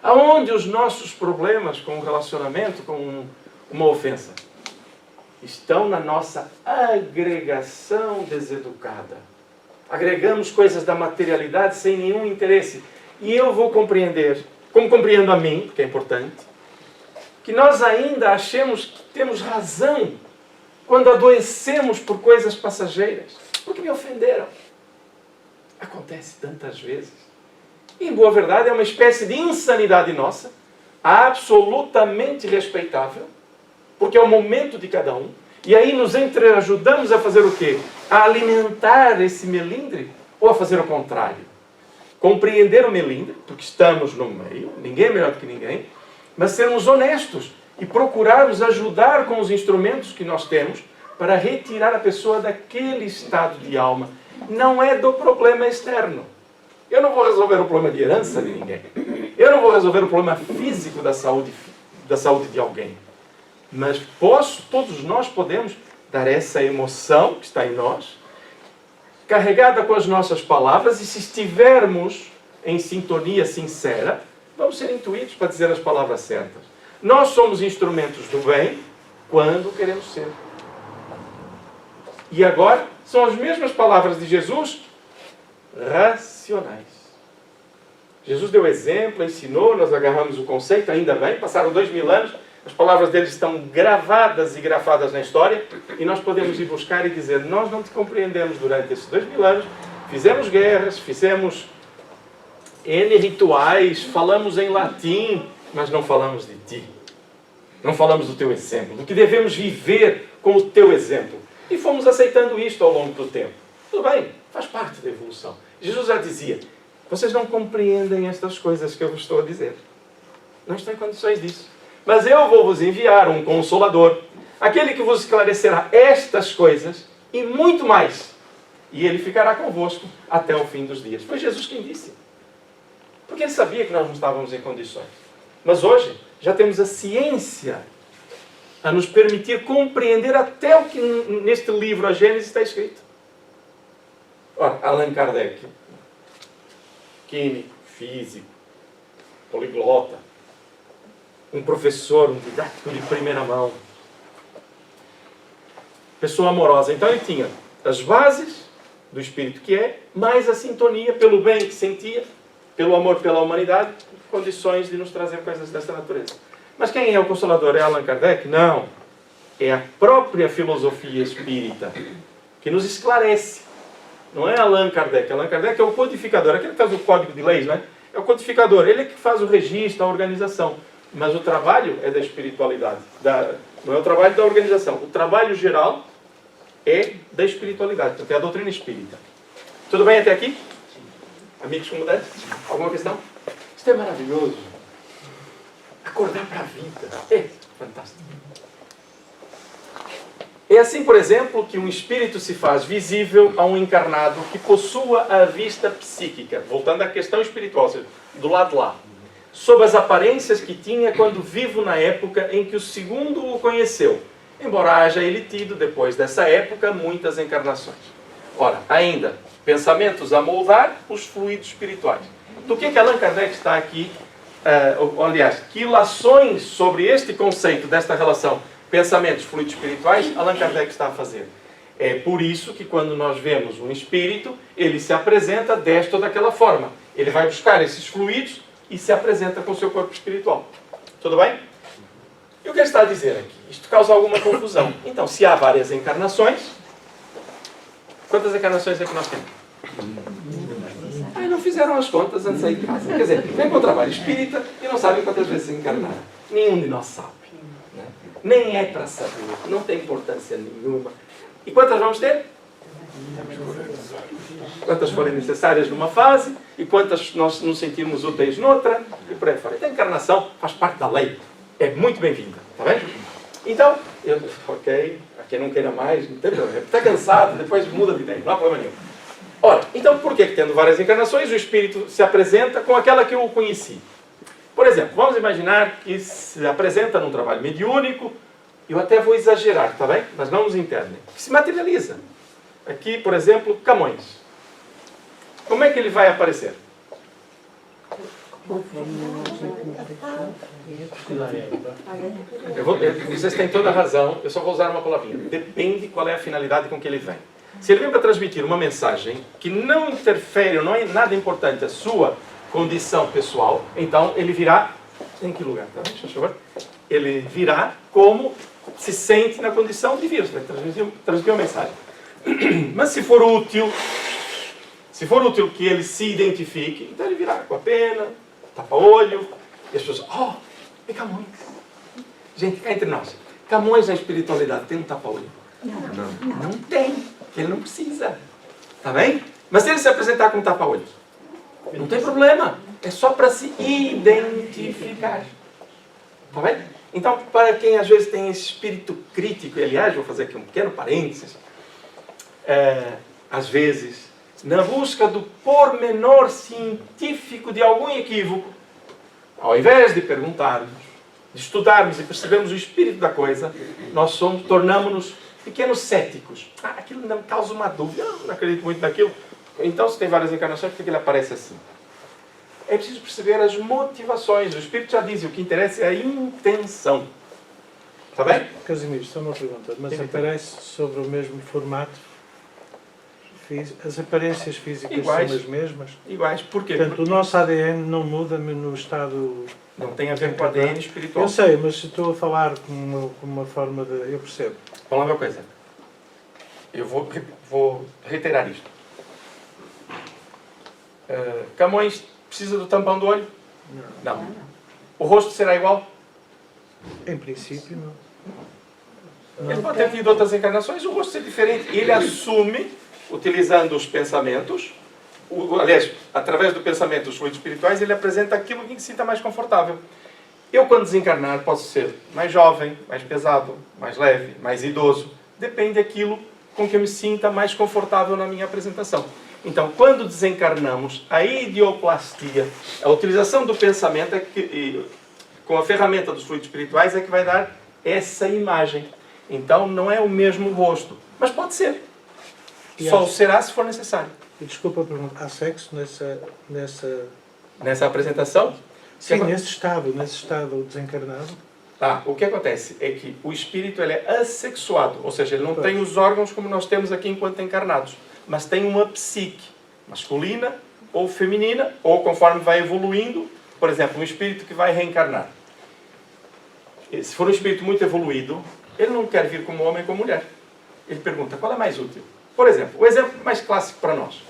Aonde os nossos problemas com o relacionamento, com uma ofensa? Estão na nossa agregação deseducada. Agregamos coisas da materialidade sem nenhum interesse. E eu vou compreender, como compreendo a mim, porque é importante, que nós ainda achemos que temos razão quando adoecemos por coisas passageiras. Porque me ofenderam. Acontece tantas vezes. E, em boa verdade, é uma espécie de insanidade nossa, absolutamente respeitável, porque é o momento de cada um. E aí nos ajudamos a fazer o quê? A alimentar esse melindre ou a fazer o contrário? Compreender o melindre, porque estamos no meio, ninguém é melhor do que ninguém, mas sermos honestos e procurarmos ajudar com os instrumentos que nós temos para retirar a pessoa daquele estado de alma. Não é do problema externo. Eu não vou resolver o problema de herança de ninguém. Eu não vou resolver o problema físico da saúde de alguém. Mas todos nós podemos dar essa emoção que está em nós, carregada com as nossas palavras, e se estivermos em sintonia sincera, vamos ser intuídos para dizer as palavras certas. Nós somos instrumentos do bem quando queremos ser. E agora, são as mesmas palavras de Jesus, racionais. Jesus deu exemplo, ensinou, nós agarramos o conceito, ainda bem, passaram 2000 anos, as palavras dele estão gravadas e grafadas na história, e nós podemos ir buscar e dizer, nós não te compreendemos durante esses 2000 anos, fizemos guerras, fizemos N rituais, falamos em latim, mas não falamos de ti. Não falamos do teu exemplo, do que devemos viver com o teu exemplo. E fomos aceitando isto ao longo do tempo. Tudo bem, faz parte da evolução. Jesus já dizia, vocês não compreendem estas coisas que eu vos estou a dizer. Não estão em condições disso. Mas eu vou vos enviar um Consolador, aquele que vos esclarecerá estas coisas e muito mais. E ele ficará convosco até o fim dos dias. Foi Jesus quem disse. Porque ele sabia que nós não estávamos em condições. Mas hoje já temos a ciência a nos permitir compreender até o que neste livro, a Gênesis, está escrito. Ora, Allan Kardec, químico, físico, poliglota, um professor, um didático de primeira mão, pessoa amorosa. Então ele tinha as bases do espírito que é, mais a sintonia pelo bem que sentia, pelo amor pela humanidade, condições de nos trazer coisas dessa natureza. Mas quem é o Consolador? É Allan Kardec? Não. É a própria filosofia espírita que nos esclarece. Não é Allan Kardec. Allan Kardec é o codificador, aquele que faz o código de leis, né? É o codificador, ele é que faz o registro, a organização. Mas o trabalho é da espiritualidade. Não é o trabalho da organização. O trabalho geral é da espiritualidade. Portanto, é a doutrina espírita. Tudo bem até aqui? Amigos como deve? Alguma questão? Isto é maravilhoso. Acordar para a vida. É fantástico. É assim, por exemplo, que um espírito se faz visível a um encarnado que possua a vista psíquica. Voltando à questão espiritual, ou seja, do lado de lá. Sob as aparências que tinha quando vivo na época em que o segundo o conheceu. Embora haja ele tido, depois dessa época, muitas encarnações. Ora, ainda, pensamentos a moldar os fluidos espirituais. Do que Allan Kardec está aqui, aliás, que ilações sobre este conceito, desta relação, pensamentos, fluidos espirituais, Allan Kardec está a fazer? É por isso que quando nós vemos um espírito, ele se apresenta desta ou daquela forma. Ele vai buscar esses fluidos e se apresenta com o seu corpo espiritual. Tudo bem? E o que ele está a dizer aqui? Isto causa alguma confusão. Então, se há várias encarnações, quantas encarnações é que nós temos? Não fizeram as contas antes de sair de casa. Quer dizer, vem para o trabalho espírita e não sabem quantas vezes se encarnaram. Nenhum de nós sabe. Né? Nem é para saber. Não tem importância nenhuma. E quantas vamos ter? Quantas forem necessárias numa fase e quantas nós nos sentimos úteis noutra e por aí fora. Então a encarnação faz parte da lei. É muito bem-vinda. Está bem? Então, ok, a quem não queira mais, não tem problema. Está cansado, depois muda de ideia. Não há problema nenhum. Ora, então por que tendo várias encarnações o espírito se apresenta com aquela que eu conheci? Por exemplo, vamos imaginar que se apresenta num trabalho mediúnico, eu até vou exagerar, está bem? Mas não nos internem. Que se materializa. Aqui, por exemplo, Camões. Como é que ele vai aparecer? Vocês têm toda a razão, eu só vou usar uma palavrinha. Depende qual é a finalidade com que ele vem. Se ele vem para transmitir uma mensagem que não interfere, ou não é nada importante a sua condição pessoal, então ele virá... Em que lugar? Tá? Deixa eu ver. Ele virá como se sente na condição de vir, vai transmitir uma mensagem. Mas se for útil que ele se identifique, então ele virá com a pena, tapa-olho, e as pessoas, é Camões. Gente, cá entre nós, Camões na espiritualidade tem um tapa-olho? Não tem, ele não precisa. Tá bem? Mas se ele se apresentar com um tapa-olho, não tem problema, é só para se identificar. Tá bem? Então, para quem às vezes tem esse espírito crítico, e aliás, vou fazer aqui um pequeno parênteses, às vezes, na busca do pormenor científico de algum equívoco, ao invés de perguntarmos, de estudarmos e percebermos o espírito da coisa, nós tornamos-nos pequenos céticos. Aquilo não me causa uma dúvida, eu não acredito muito naquilo. Então, se tem várias encarnações, por que ele aparece assim? É preciso perceber as motivações. O Espírito já diz, o que interessa é a intenção. Está bem? Casimiro, só uma pergunta. Mas aparece sobre o mesmo formato? As aparências físicas iguais, são as mesmas? Iguais. Porquê? Portanto, o nosso ADN não muda no estado... Não tem a ver com o ADN espiritual. Eu sei, mas estou a falar com uma forma de... Eu percebo. Vamos lá uma coisa. Eu vou reiterar isto. Camões precisa do tampão do olho? Não. O rosto será igual? Em princípio, não. Ele pode ter tido outras encarnações, o rosto ser diferente. Ele assume, utilizando os pensamentos, aliás, através do pensamento dos fluidos espirituais, ele apresenta aquilo que se sinta mais confortável. Eu, quando desencarnar, posso ser mais jovem, mais pesado, mais leve, mais idoso. Depende daquilo com que eu me sinta mais confortável na minha apresentação. Então, quando desencarnamos, a idioplastia, a utilização do pensamento, com a ferramenta dos fluidos espirituais, é que vai dar essa imagem. Então, não é o mesmo rosto. Mas pode ser. Só será se for necessário. Desculpa a pergunta. Há sexo nessa apresentação? Sim, nesse estado desencarnado. O que acontece é que o espírito ele é assexuado, ou seja, ele não tem os órgãos como nós temos aqui enquanto encarnados, mas tem uma psique masculina ou feminina, ou conforme vai evoluindo, por exemplo, um espírito que vai reencarnar. Se for um espírito muito evoluído, ele não quer vir como homem ou como mulher. Ele pergunta, qual é mais útil? Por exemplo, o exemplo mais clássico para nós.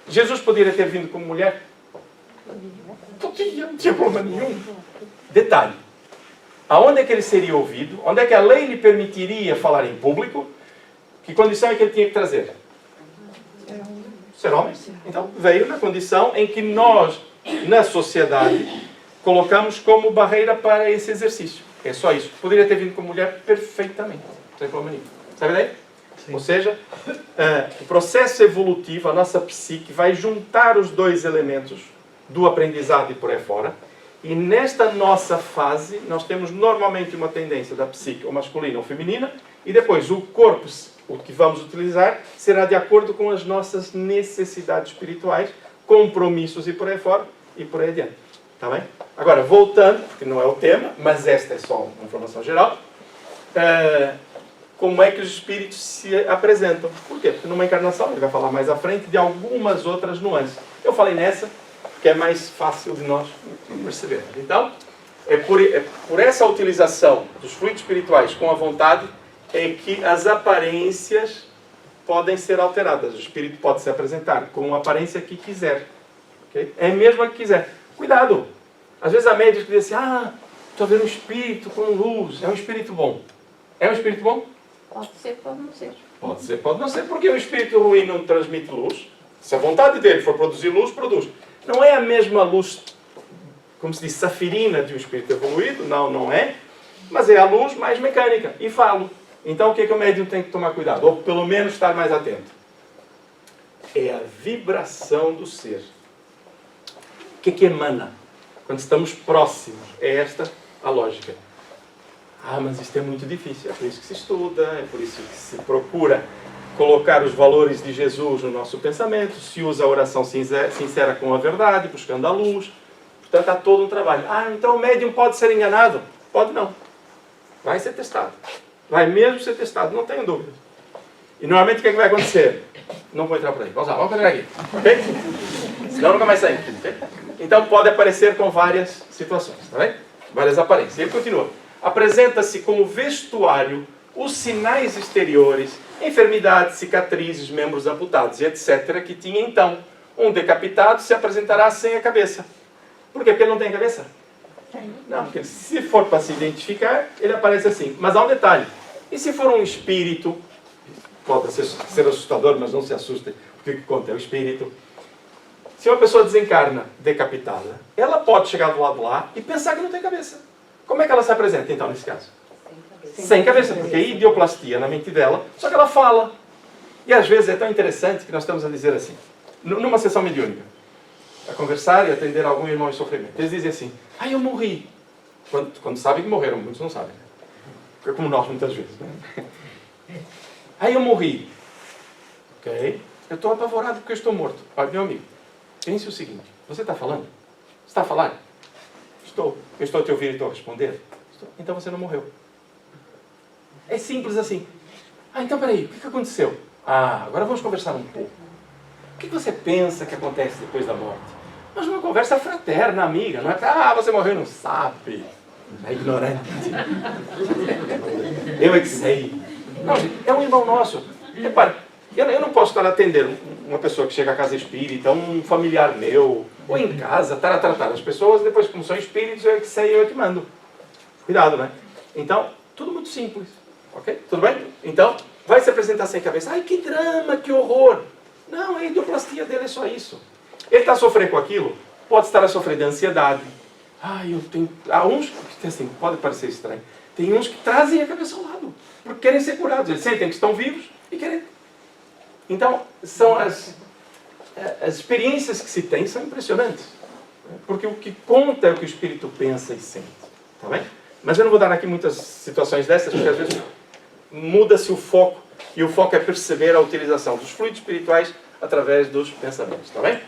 Jesus poderia ter vindo como mulher? Podia, não tinha problema nenhum. Detalhe. Aonde é que ele seria ouvido? Onde é que a lei lhe permitiria falar em público? Que condição é que ele tinha que trazer? Ser homem. Então, veio na condição em que nós, na sociedade, colocamos como barreira para esse exercício. É só isso. Poderia ter vindo como mulher perfeitamente. Sem problema nenhum. Sabe daí? Sim. Ou seja, o processo evolutivo, a nossa psique, vai juntar os dois elementos do aprendizado e por aí fora. E nesta nossa fase, nós temos normalmente uma tendência da psique ou masculina ou feminina, e depois o corpo, o que vamos utilizar, será de acordo com as nossas necessidades espirituais, compromissos e por aí fora, e por aí adiante. Tá bem? Agora, voltando, porque não é o tema, mas esta é só uma informação geral, como é que os espíritos se apresentam. Por quê? Porque numa encarnação, ele vai falar mais à frente de algumas outras nuances. Eu falei nessa, que é mais fácil de nós percebermos. Então, é por essa utilização dos fluidos espirituais com a vontade, é que as aparências podem ser alteradas. O espírito pode se apresentar com a aparência que quiser. Okay? É mesmo a que quiser. Cuidado! Às vezes há médios que dizem assim, estou vendo um espírito com luz. É um espírito bom. É um espírito bom? Pode ser, pode não ser. Pode ser, pode não ser, porque o espírito ruim não transmite luz. Se a vontade dele for produzir luz, produz. Não é a mesma luz, como se diz, safirina de um espírito evoluído. Não, não é. Mas é a luz mais mecânica. E falo. Então o que é que o médium tem que tomar cuidado? Ou pelo menos estar mais atento? É a vibração do ser. O que é que emana? Quando estamos próximos. É esta a lógica. Mas isto é muito difícil. É por isso que se estuda, é por isso que se procura colocar os valores de Jesus no nosso pensamento, se usa a oração sincera com a verdade, buscando a luz. Portanto, há todo um trabalho. Então o médium pode ser enganado? Pode não. Vai ser testado. Vai mesmo ser testado, não tenho dúvidas. E normalmente o que é que vai acontecer? Não vou entrar por aí. Vamos lá, vamos pegar aqui. Okay? Senão nunca mais saímos. Okay? Então pode aparecer com várias situações. Tá bem? Várias aparências. E ele continua. Apresenta-se como vestuário os sinais exteriores, enfermidades, cicatrizes, membros amputados e etc. que tinha então. Um decapitado se apresentará sem a cabeça. Por quê? Porque ele não tem cabeça? Não, porque se for para se identificar, ele aparece assim. Mas há um detalhe. E se for um espírito, pode ser assustador, mas não se assustem, porque o que conta é o espírito. Se uma pessoa desencarna decapitada, ela pode chegar do lado lá e pensar que não tem cabeça. Como é que ela se apresenta, então, nesse caso? Sem cabeça, porque é idioplastia na mente dela, só que ela fala. E às vezes é tão interessante que nós estamos a dizer assim, numa sessão mediúnica, a conversar e atender algum irmão em sofrimento. Eles dizem assim, eu morri. Quando sabem que morreram, muitos não sabem. É como nós muitas vezes. Né? Eu morri. Ok? Eu estou apavorado porque eu estou morto. Olha, meu amigo, pense o seguinte, você está falando? Você está a falar? Estou. Eu estou a te ouvir e estou a responder? Estou. Então você não morreu. É simples assim. Então peraí, o que aconteceu? Agora vamos conversar um pouco. O que você pensa que acontece depois da morte? Mas uma conversa fraterna, amiga. Não é você morreu e não sabe. É ignorante. Eu é que sei. Não, gente, é um irmão nosso. Repare, eu não posso estar a atender uma pessoa que chega à casa espírita, um familiar meu, ou em casa, estar a tratar as pessoas, depois como são espíritos, eu é que sei, eu é que mando. Cuidado, né? Então, tudo muito simples. Ok? Tudo bem? Então, vai se apresentar sem cabeça. Que drama, que horror. Não, a idioplastia dele é só isso. Ele está a sofrer com aquilo, pode estar a sofrer de ansiedade. Eu tenho... Há uns que, assim, pode parecer estranho, tem uns que trazem a cabeça ao lado, porque querem ser curados. Eles sentem que estão vivos e querem. Então, são as experiências que se tem são impressionantes. Porque o que conta é o que o espírito pensa e sente. Tá bem? Mas eu não vou dar aqui muitas situações dessas, porque às vezes muda-se o foco, e o foco é perceber a utilização dos fluidos espirituais através dos pensamentos. Tá bem?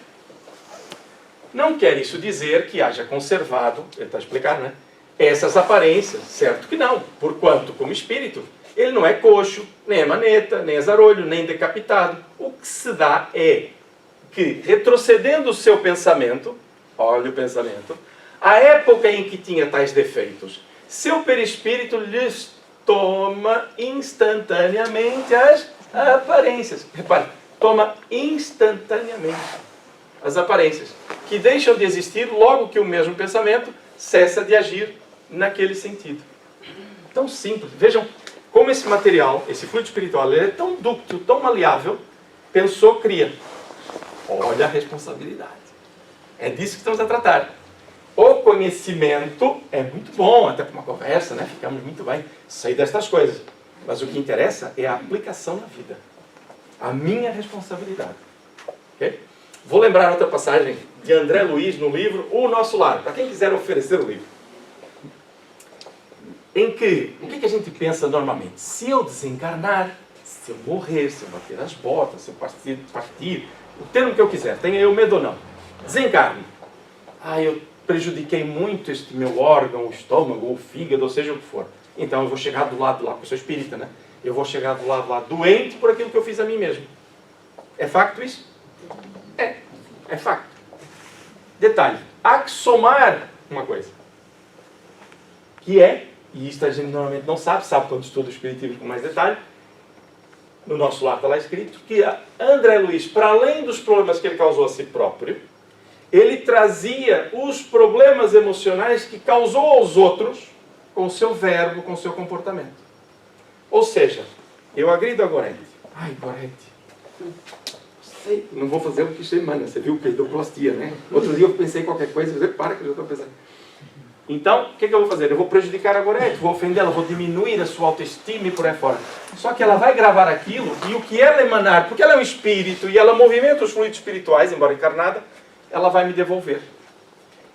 Não quer isso dizer que haja conservado, ele está a explicar, né? Essas aparências, certo que não, porquanto, como espírito, ele não é coxo, nem é maneta, nem é zarolho, nem decapitado. O que se dá é que, retrocedendo o seu pensamento, olha o pensamento, a época em que tinha tais defeitos, seu perispírito lhes toma instantaneamente as aparências. Repare, toma instantaneamente as aparências, que deixam de existir logo que o mesmo pensamento cessa de agir naquele sentido. Tão simples. Vejam como esse material, esse fluido espiritual, ele é tão dúctil, tão maleável, pensou, cria. Olha a responsabilidade. É disso que estamos a tratar. O conhecimento é muito bom, até para uma conversa, né? Ficamos muito bem. Sei destas coisas. Mas o que interessa é a aplicação na vida. A minha responsabilidade. Okay? Vou lembrar outra passagem de André Luiz no livro O Nosso Lar, para quem quiser oferecer o livro. Em que, o que a gente pensa normalmente? Se eu desencarnar, se eu morrer, se eu bater as botas, se eu partir, o termo que eu quiser, tenha eu medo ou não. Desencarne. Eu prejudiquei muito este meu órgão, o estômago, o fígado, ou seja o que for. Então eu vou chegar do lado lá, porque eu sou espírita, né? eu vou chegar do lado lá doente por aquilo que eu fiz a mim mesmo. É facto isso? É facto. Detalhe, há que somar uma coisa. Que é, e isto a gente normalmente não sabe quando estuda o Espiritismo com mais detalhe, no nosso lado está lá escrito, que André Luiz, para além dos problemas que ele causou a si próprio, ele trazia os problemas emocionais que causou aos outros com o seu verbo, com o seu comportamento. Ou seja, eu agrido a Gorete. Ai, Gorete, sei, não vou fazer o que semana, você viu que peidoplastia, né? Outro dia eu pensei em qualquer coisa, eu falei, para que eu já estou pensando. Então, o que eu vou fazer? Eu vou prejudicar a Gorete, vou ofendê-la, vou diminuir a sua autoestima e por aí fora. Só que ela vai gravar aquilo e o que ela emanar, porque ela é um espírito e ela movimenta os fluidos espirituais, embora encarnada, ela vai me devolver.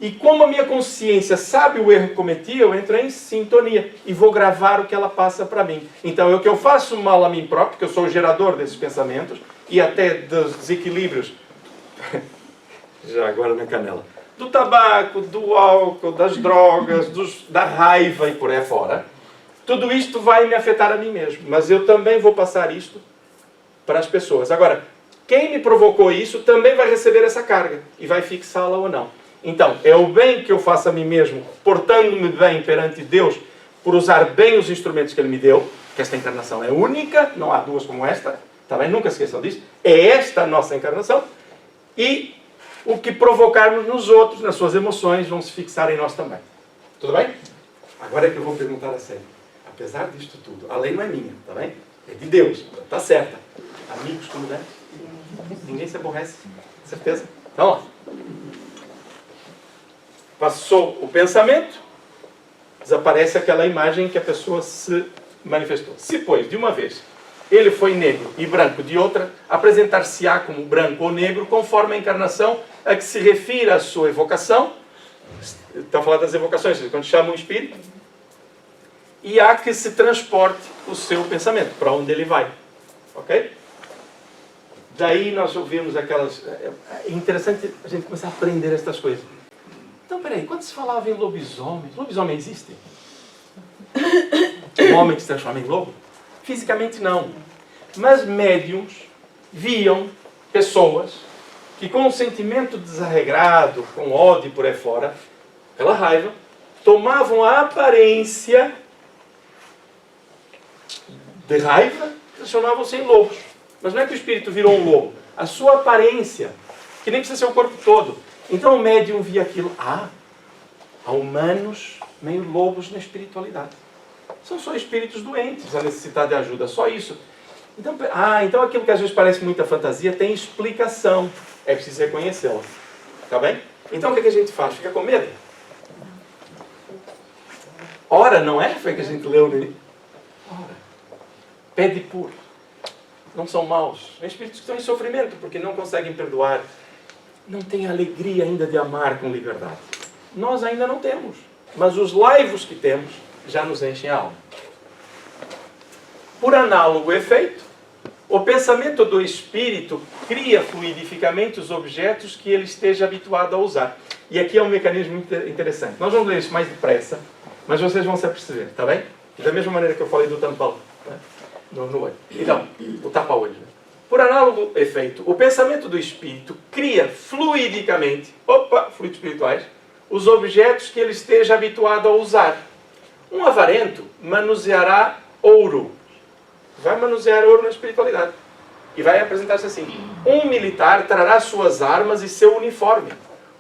E como a minha consciência sabe o erro que cometi, eu entro em sintonia e vou gravar o que ela passa para mim. Então, é o que eu faço mal a mim próprio, porque eu sou o gerador desses pensamentos e até dos desequilíbrios, já agora na canela, do tabaco, do álcool, das drogas, da raiva e por aí fora. Tudo isto vai me afetar a mim mesmo, mas eu também vou passar isto para as pessoas. Agora, quem me provocou isso também vai receber essa carga e vai fixá-la ou não. Então, é o bem que eu faço a mim mesmo, portando-me bem perante Deus, por usar bem os instrumentos que Ele me deu, que esta encarnação é única, não há duas como esta, também nunca esqueçam disso, é esta a nossa encarnação, e o que provocarmos nos outros, nas suas emoções, vão se fixar em nós também. Tudo bem? Agora é que eu vou perguntar a sério. Apesar disto tudo, a lei não é minha, tá bem? É de Deus, está certa. Amigos como deve. Ninguém se aborrece, certeza? Então, ó. Passou o pensamento, desaparece aquela imagem que a pessoa se manifestou. Se, pois, de uma vez, ele foi negro e branco de outra, apresentar-se-á como branco ou negro, conforme a encarnação a que se refere a sua evocação. Está falando das evocações, quando chama um espírito. E há que se transporte o seu pensamento, para onde ele vai. Ok? Daí nós ouvimos aquelas... É interessante a gente começar a aprender estas coisas. Então, peraí, quando se falava em lobisomem existe? Um homem que se transforma em lobo? Fisicamente não. Mas médiums viam pessoas que com um sentimento desarregrado, com ódio por aí fora, pela raiva, tomavam a aparência de raiva, transformavam-se em lobos. Mas não é que o espírito virou um lobo. A sua aparência, que nem precisa ser o corpo todo. Então o médium via aquilo. Há humanos meio lobos na espiritualidade. São só espíritos doentes a necessitar de ajuda. Só isso. Então aquilo que às vezes parece muita fantasia tem explicação. É preciso reconhecê-la. Tá bem? Então o que a gente faz? Fica com medo? Ora, não é? Foi que a gente leu ali. Ora. Pede por. Não são maus. São espíritos que estão em sofrimento porque não conseguem perdoar. Não têm alegria ainda de amar com liberdade. Nós ainda não temos. Mas os laivos que temos já nos enchem a alma. Por análogo efeito, o pensamento do espírito cria fluidificamente os objetos que ele esteja habituado a usar. E aqui é um mecanismo interessante. Nós vamos ler isso mais depressa, mas vocês vão se aperceber, está bem? Da mesma maneira que eu falei do tampão, né? no olho. Então, o tapa-olho. Né? Por análogo efeito, o pensamento do espírito cria fluidicamente, fluidos espirituais, os objetos que ele esteja habituado a usar. Um avarento manuseará ouro. Vai manusear ouro na espiritualidade. E vai apresentar-se assim. Um militar trará suas armas e seu uniforme.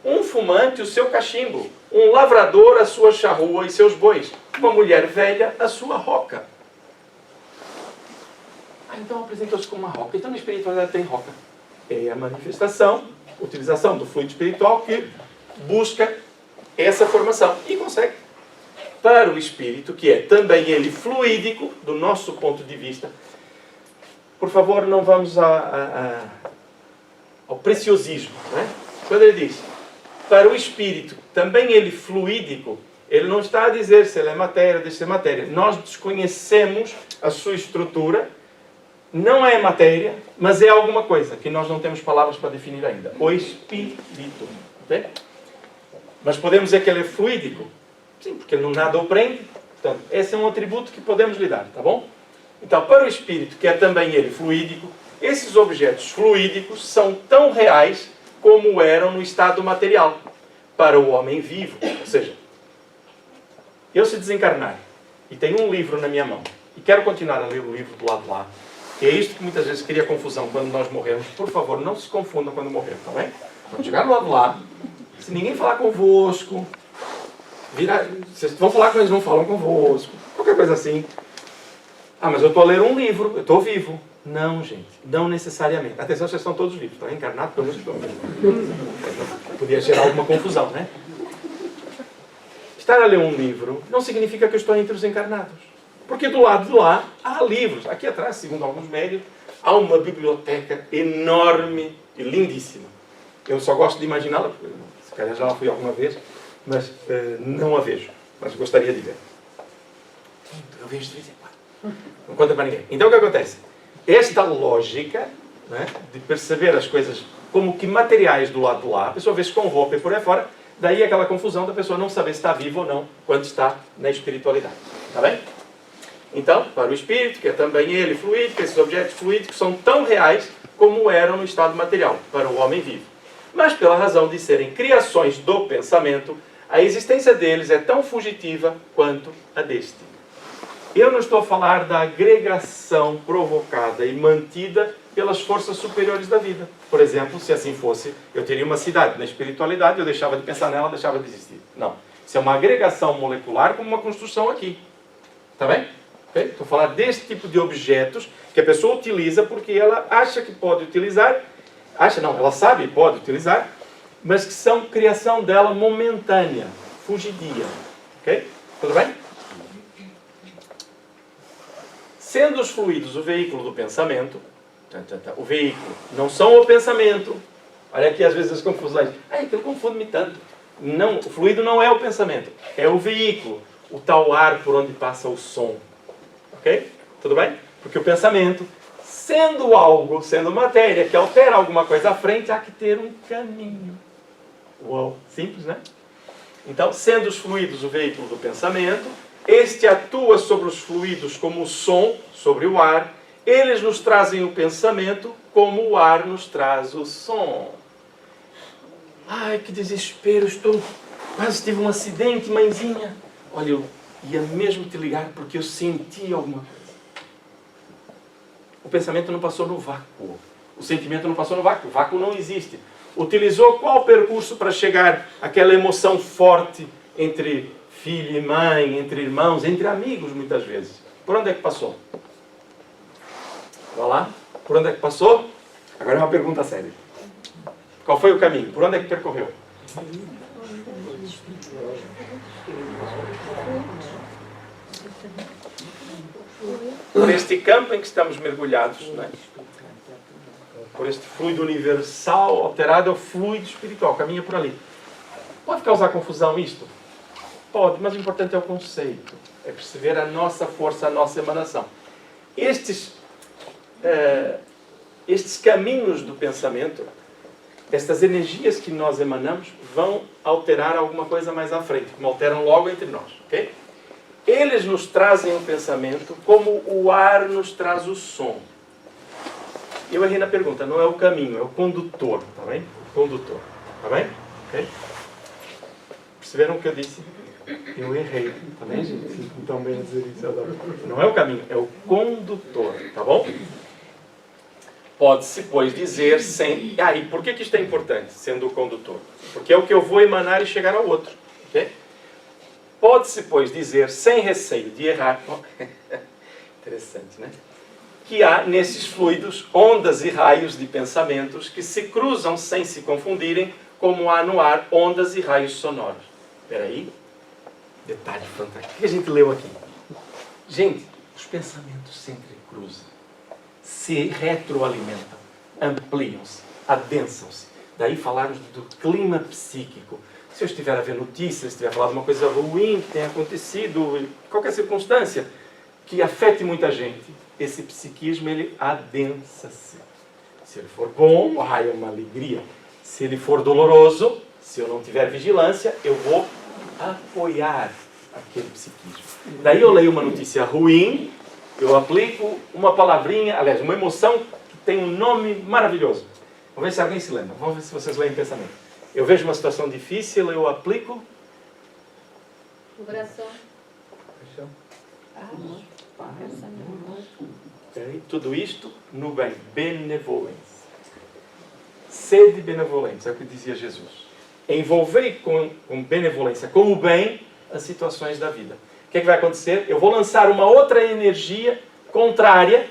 Um fumante o seu cachimbo. Um lavrador a sua charrua e seus bois. Uma mulher velha a sua roca. Então apresentou-se como uma roca. Então na espiritualidade tem roca. É a manifestação, utilização do fluido espiritual que busca essa formação. E consegue. Para o espírito, que é também ele fluídico, do nosso ponto de vista, por favor, não vamos ao preciosismo. Né? Quando ele diz, para o espírito, também ele fluídico, ele não está a dizer se ele é matéria ou deixa de ser matéria. Nós desconhecemos a sua estrutura, não é matéria, mas é alguma coisa que nós não temos palavras para definir ainda. O espírito. Okay? Mas podemos dizer que ele é fluídico? Sim, porque ele não nada o prende. Portanto, esse é um atributo que podemos lidar, tá bom? Então, para o espírito, que é também ele fluídico, esses objetos fluídicos são tão reais como eram no estado material para o homem vivo. Ou seja, eu se desencarnar e tenho um livro na minha mão e quero continuar a ler o livro do lado de lá, que é isto que muitas vezes cria confusão quando nós morremos. Por favor, não se confundam quando morrer, está bem? Quando chegar do lado de lá, se ninguém falar convosco, vocês vão falar com eles, não falam convosco, qualquer coisa assim. Ah, mas eu estou a ler um livro, eu estou vivo. Não, gente, não necessariamente. Atenção, vocês estão todos vivos, estão encarnados pelo Espírito. Podia gerar alguma confusão, né? Estar a ler um livro não significa que eu estou entre os encarnados. Porque do lado de lá há livros. Aqui atrás, segundo alguns médios, há uma biblioteca enorme e lindíssima. Eu só gosto de imaginá-la, porque se calhar já lá fui alguma vez, mas não a vejo. Mas gostaria de ver. Eu vejo de vez em quando. Não conta para ninguém. Então o que acontece? Esta lógica, né, de perceber as coisas como que materiais do lado de lá, a pessoa vê-se com roupa e por aí fora, daí aquela confusão da pessoa não saber se está viva ou não quando está na espiritualidade. Está bem? Então, para o espírito, que é também ele fluídico, esses objetos fluídicos são tão reais como eram no estado material, para o homem vivo. Mas pela razão de serem criações do pensamento, a existência deles é tão fugitiva quanto a deste. Eu não estou a falar da agregação provocada e mantida pelas forças superiores da vida. Por exemplo, se assim fosse, eu teria uma cidade na espiritualidade, eu deixava de pensar nela, deixava de existir. Não. Isso é uma agregação molecular como uma construção aqui. Está bem? Okay? Estou a falar desse tipo de objetos que a pessoa utiliza porque ela acha que pode utilizar, ela sabe que pode utilizar, mas que são criação dela momentânea, fugidia. Ok? Tudo bem? Sendo os fluidos o veículo do pensamento, o veículo não são o pensamento. Olha aqui às vezes as confusões. Aquilo confunde-me tanto. Não, o fluido não é o pensamento, é o veículo, o tal ar por onde passa o som. Ok? Tudo bem? Porque o pensamento, sendo algo, sendo matéria que altera alguma coisa à frente, há que ter um caminho. Uau, simples, né? Então, sendo os fluidos o veículo do pensamento, este atua sobre os fluidos como o som sobre o ar, eles nos trazem o pensamento como o ar nos traz o som. Ai, que desespero, quase tive um acidente, mãezinha. Olha, eu ia mesmo te ligar porque eu senti alguma coisa. O pensamento não passou no vácuo. O sentimento não passou no vácuo. O vácuo não existe. Utilizou qual percurso para chegar àquela emoção forte entre filho e mãe, entre irmãos, entre amigos, muitas vezes? Por onde é que passou? Vá lá. Por onde é que passou? Agora é uma pergunta séria. Qual foi o caminho? Por onde é que percorreu? Por este campo em que estamos mergulhados, não é? Por este fluido universal alterado ao fluido espiritual, caminha por ali. Pode causar confusão isto? Pode, mas o importante é o conceito. É perceber a nossa força, a nossa emanação. Estes caminhos do pensamento, estas energias que nós emanamos, vão alterar alguma coisa mais à frente, como alteram logo entre nós. Okay? Eles nos trazem o pensamento como o ar nos traz o som. Eu errei na pergunta, não é o caminho, é o condutor, tá bem? O condutor, tá bem? Okay? Perceberam o que eu disse? Eu errei, tá bem, gente? Sinto tão bem dizer isso agora. Não é o caminho, é o condutor, tá bom? Pode-se, pois, dizer sem... e por que isto é importante, sendo o condutor? Porque é o que eu vou emanar e chegar ao outro, ok? Pode-se, pois, dizer sem receio de errar... Interessante, né? Que há nesses fluidos ondas e raios de pensamentos que se cruzam sem se confundirem, como há no ar ondas e raios sonoros. Espera aí. Detalhe fantástico. O que a gente leu aqui? Gente, os pensamentos se entrecruzam, se retroalimentam, ampliam-se, adensam-se. Daí falarmos do clima psíquico. Se eu estiver a ver notícias, se estiver a falar de uma coisa ruim que tenha acontecido, qualquer circunstância que afete muita gente, esse psiquismo, ele adensa-se. Se ele for bom, é uma alegria. Se ele for doloroso, se eu não tiver vigilância, eu vou apoiar aquele psiquismo. Daí eu leio uma notícia ruim, Eu aplico uma palavrinha, aliás, uma emoção que tem um nome maravilhoso. Vamos ver se alguém se lembra. Vamos ver se vocês leem pensamento. Eu vejo uma situação difícil, eu aplico... Coração. Okay. Tudo isto no bem. Benevolência. Sede benevolência, é o que dizia Jesus. Envolvei com benevolência, com o bem, as situações da vida. O que é que vai acontecer? Eu vou lançar uma outra energia contrária,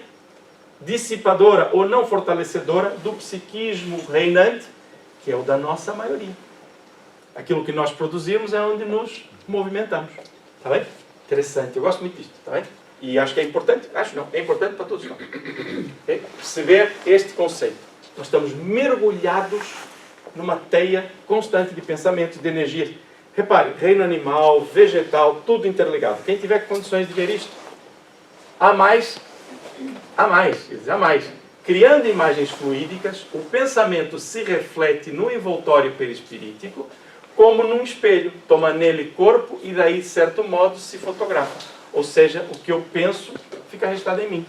dissipadora ou não fortalecedora do psiquismo reinante, que é o da nossa maioria. Aquilo que nós produzimos é onde nos movimentamos. Está bem? Interessante. Eu gosto muito disto. Está bem? E acho que é importante. Acho não. É importante para todos nós. Okay? Perceber este conceito. Nós estamos mergulhados numa teia constante de pensamentos, de energias. Repare, reino animal, vegetal, tudo interligado. Quem tiver condições de ver isto, há mais. Criando imagens fluídicas, o pensamento se reflete no envoltório perispirítico como num espelho. Toma nele corpo e daí, de certo modo, se fotografa. Ou seja, o que eu penso fica registrado em mim.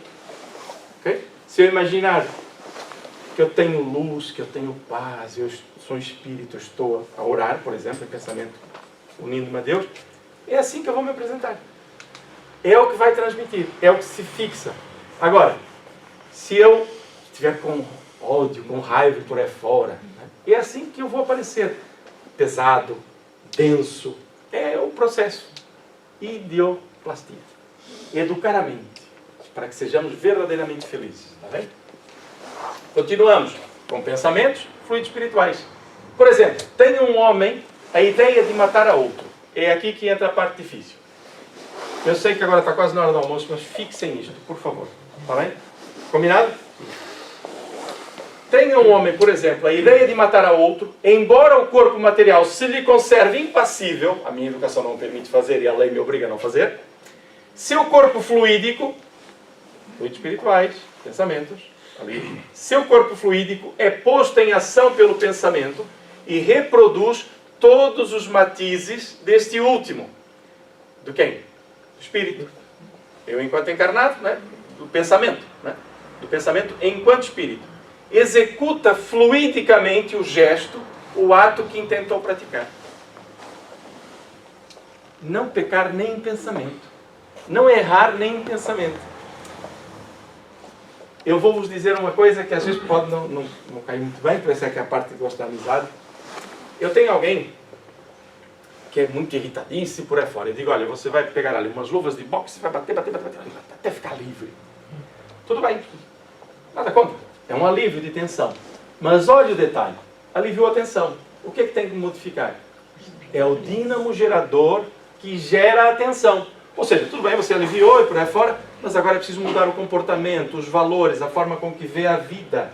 Okay? Se eu imaginar que eu tenho luz, que eu tenho paz, eu sou um espírito, eu estou a orar, por exemplo, em pensamento unindo-me a Deus, é assim que eu vou me apresentar. É o que vai transmitir, é o que se fixa. Agora, se eu estiver com ódio, com raiva por aí fora, né, é assim que eu vou aparecer. Pesado, denso, é o processo. Idioplastia. Educar a mente, para que sejamos verdadeiramente felizes. Está bem? Continuamos com pensamentos, fluidos espirituais. Por exemplo, tem um homem a ideia de matar a outro. É aqui que entra a parte difícil. Eu sei que agora está quase na hora do almoço, mas fixem isto, por favor. Está bem? Combinado? Tenha um homem, por exemplo, a ideia de matar a outro, embora o corpo material se lhe conserve impassível, a minha educação não permite fazer e a lei me obriga a não fazer, seu corpo fluídico, fluidos espirituais, pensamentos, ali, seu corpo fluídico é posto em ação pelo pensamento e reproduz todos os matizes deste último. Do quem? Do espírito. Eu enquanto encarnado, né? Do pensamento. Né? Do pensamento enquanto espírito. Executa fluidicamente o gesto, o ato que intentou praticar. Não pecar nem em pensamento. Não errar nem em pensamento. Eu vou vos dizer uma coisa que às vezes pode não cair muito bem, por isso é que é a parte que gosto da amizade. Eu tenho alguém que é muito irritadíssimo por aí fora. Eu digo, olha, você vai pegar ali umas luvas de boxe, vai bater, até ficar livre. Tudo bem. Nada contra. É um alívio de tensão. Mas olha o detalhe. Aliviou a tensão. O que é que tem que modificar? É o dínamo gerador que gera a tensão. Ou seja, tudo bem, você aliviou e por aí fora, mas agora é preciso mudar o comportamento, os valores, a forma com que vê a vida.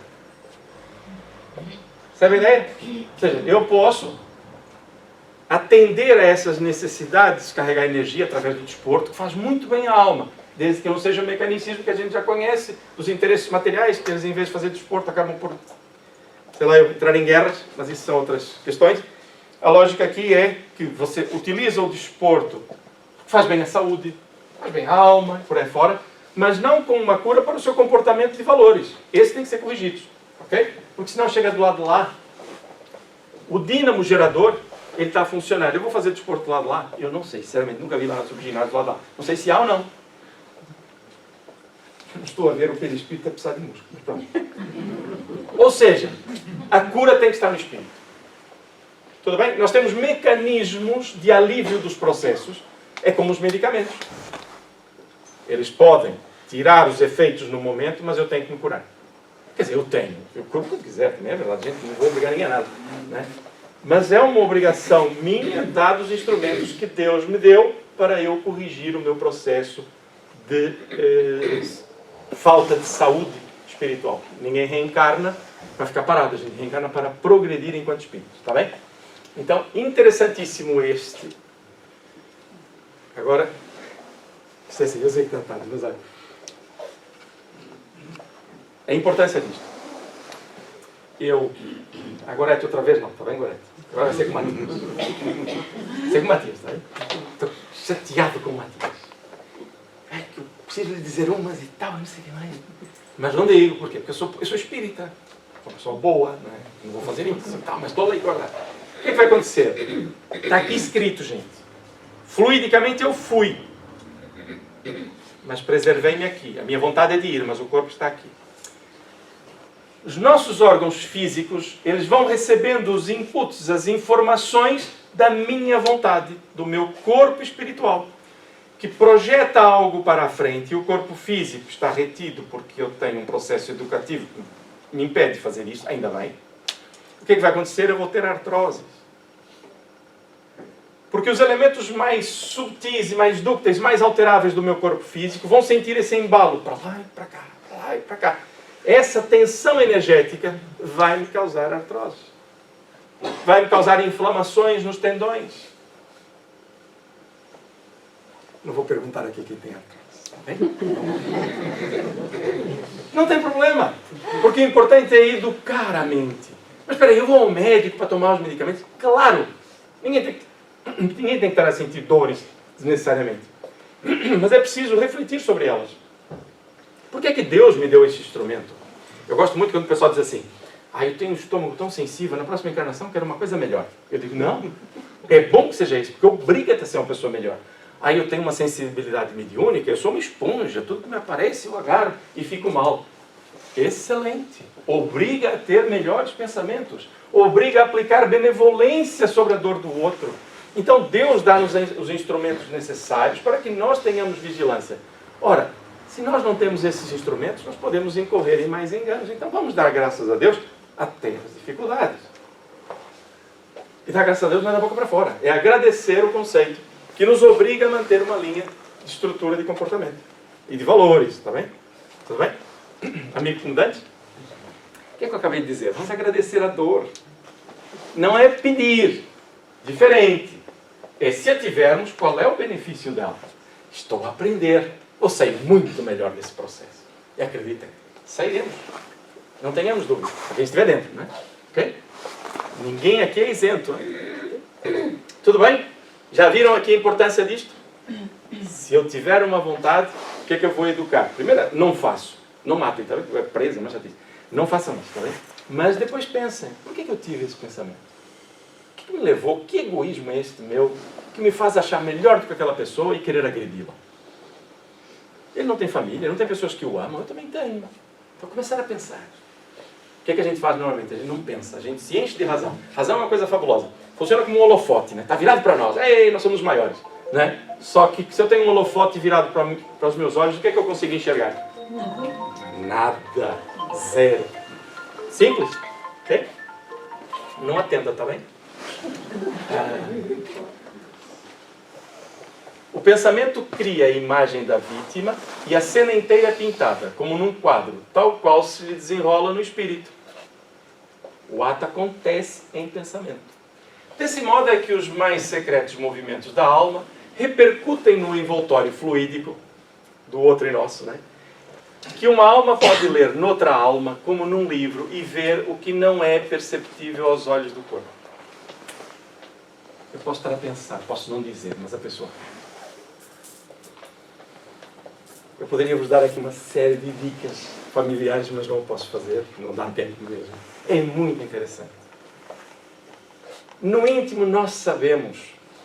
Sabe a ideia? Ou seja, eu posso atender a essas necessidades, carregar energia através do desporto, que faz muito bem à alma, desde que não seja um mecanicismo que a gente já conhece, dos interesses materiais, que eles, em vez de fazer desporto, acabam por, sei lá, entrar em guerras, mas isso são outras questões. A lógica aqui é que você utiliza o desporto, faz bem à saúde, faz bem à alma, por aí fora, mas não com uma cura para o seu comportamento de valores. Esse tem que ser corrigido, ok? Porque senão chega do lado de lá, o dínamo gerador, ele está a funcionar. Eu vou fazer desporto do lado de lá? Eu não sei, sinceramente, nunca vi lá no subginásio do lado de lá. Não sei se há ou não. Estou a ver o perispírito a precisar de músculo. Pronto. Ou seja, a cura tem que estar no espírito. Tudo bem? Nós temos mecanismos de alívio dos processos. É como os medicamentos. Eles podem tirar os efeitos no momento, mas eu tenho que me curar. Quer dizer, eu tenho. Eu curo quando quiser, também é verdade. Gente, não vou obrigar ninguém a nada. Né? Mas é uma obrigação minha, dados os instrumentos que Deus me deu, para eu corrigir o meu processo de falta de saúde espiritual. Ninguém reencarna para ficar parado. A gente reencarna para progredir enquanto espírito. Está bem? Então, interessantíssimo este. Agora, eu sei que está tarde, mas olha. A importância disto. Gorete outra vez não, está bem, Gorete? Agora vai ser com o Matias. Ser com o Matias, está bem? Estou chateado com o Matias. É que eu preciso lhe dizer dizer umas e tal, não sei o que mais. Mas não digo, por quê? Porque eu sou espírita. Sou uma pessoa boa, não é? Não vou fazer isso e tal, mas estou ali guardado. O que é que vai acontecer? Está aqui escrito, gente. Fluidicamente eu fui. Mas preservei-me aqui. A minha vontade é de ir, mas o corpo está aqui. Os nossos órgãos físicos, eles vão recebendo os inputs, as informações da minha vontade, do meu corpo espiritual, que projeta algo para a frente, e o corpo físico está retido porque eu tenho um processo educativo que me impede de fazer isso, ainda bem. O que é que vai acontecer? Eu vou ter artroses. Porque os elementos mais subtis e mais dúcteis, mais alteráveis do meu corpo físico vão sentir esse embalo para lá e para cá, para lá e para cá. Essa tensão energética vai me causar artrose. Vai me causar inflamações nos tendões. Não vou perguntar aqui quem tem artrose. Tá bem? Não tem problema. Porque o importante é educar a mente. Mas espera aí, eu vou ao médico para tomar os medicamentos? Claro! Ninguém tem que estar a sentir dores desnecessariamente. Mas é preciso refletir sobre elas. Por que é que Deus me deu esse instrumento? Eu gosto muito quando o pessoal diz assim: eu tenho um estômago tão sensível, na próxima encarnação eu quero uma coisa melhor. Eu digo, não, é bom que seja isso, porque obriga-te a ser uma pessoa melhor. Eu tenho uma sensibilidade mediúnica, eu sou uma esponja, tudo que me aparece eu agarro e fico mal. Excelente. Obriga a ter melhores pensamentos. Obriga a aplicar benevolência sobre a dor do outro. Então Deus dá-nos os instrumentos necessários para que nós tenhamos vigilância. Ora, se nós não temos esses instrumentos, nós podemos incorrer em mais enganos. Então vamos dar graças a Deus até as dificuldades. E dar graças a Deus não é da boca para fora. É agradecer o conceito que nos obriga a manter uma linha de estrutura de comportamento. E de valores, está bem? Tudo bem? Amigo mudante? O que é que eu acabei de dizer? Vamos agradecer a dor. Não é pedir. Diferente. É se a tivermos, qual é o benefício dela? Estou a aprender. Vou sair muito melhor desse processo. E acreditem, sairemos. Não tenhamos dúvida. Quem estiver dentro, não é? Ok? Ninguém aqui é isento. Tudo bem? Já viram aqui a importância disto? Se eu tiver uma vontade, o que é que eu vou educar? Primeiro, não faço. Não matem, está bem? É presa, mas já disse. Não façam isso, está bem? Mas depois pensem, por que eu tive esse pensamento? O que me levou? Que egoísmo é este meu que me faz achar melhor do que aquela pessoa e querer agredi-la? Ele não tem família, não tem pessoas que o amam, eu também tenho. Então começar a pensar. O que é que a gente faz normalmente? A gente não pensa, a gente se enche de razão. Razão é uma coisa fabulosa. Funciona como um holofote, né? Está virado para nós. Ei, nós somos os maiores. Né? Só que se eu tenho um holofote virado para os meus olhos, o que é que eu consigo enxergar? Nada. Zero. Simples. Ok? Não atenda, tá bem? O pensamento cria a imagem da vítima e a cena inteira é pintada, como num quadro, tal qual se desenrola no espírito. O ato acontece em pensamento. Desse modo é que os mais secretos movimentos da alma repercutem no envoltório fluídico do outro e nosso, né? Que uma alma pode ler noutra alma, como num livro, e ver o que não é perceptível aos olhos do corpo. Eu posso estar a pensar, posso não dizer, mas a pessoa... Eu poderia vos dar aqui uma série de dicas familiares, mas não o posso fazer, não dá tempo mesmo. É muito interessante. No íntimo nós sabemos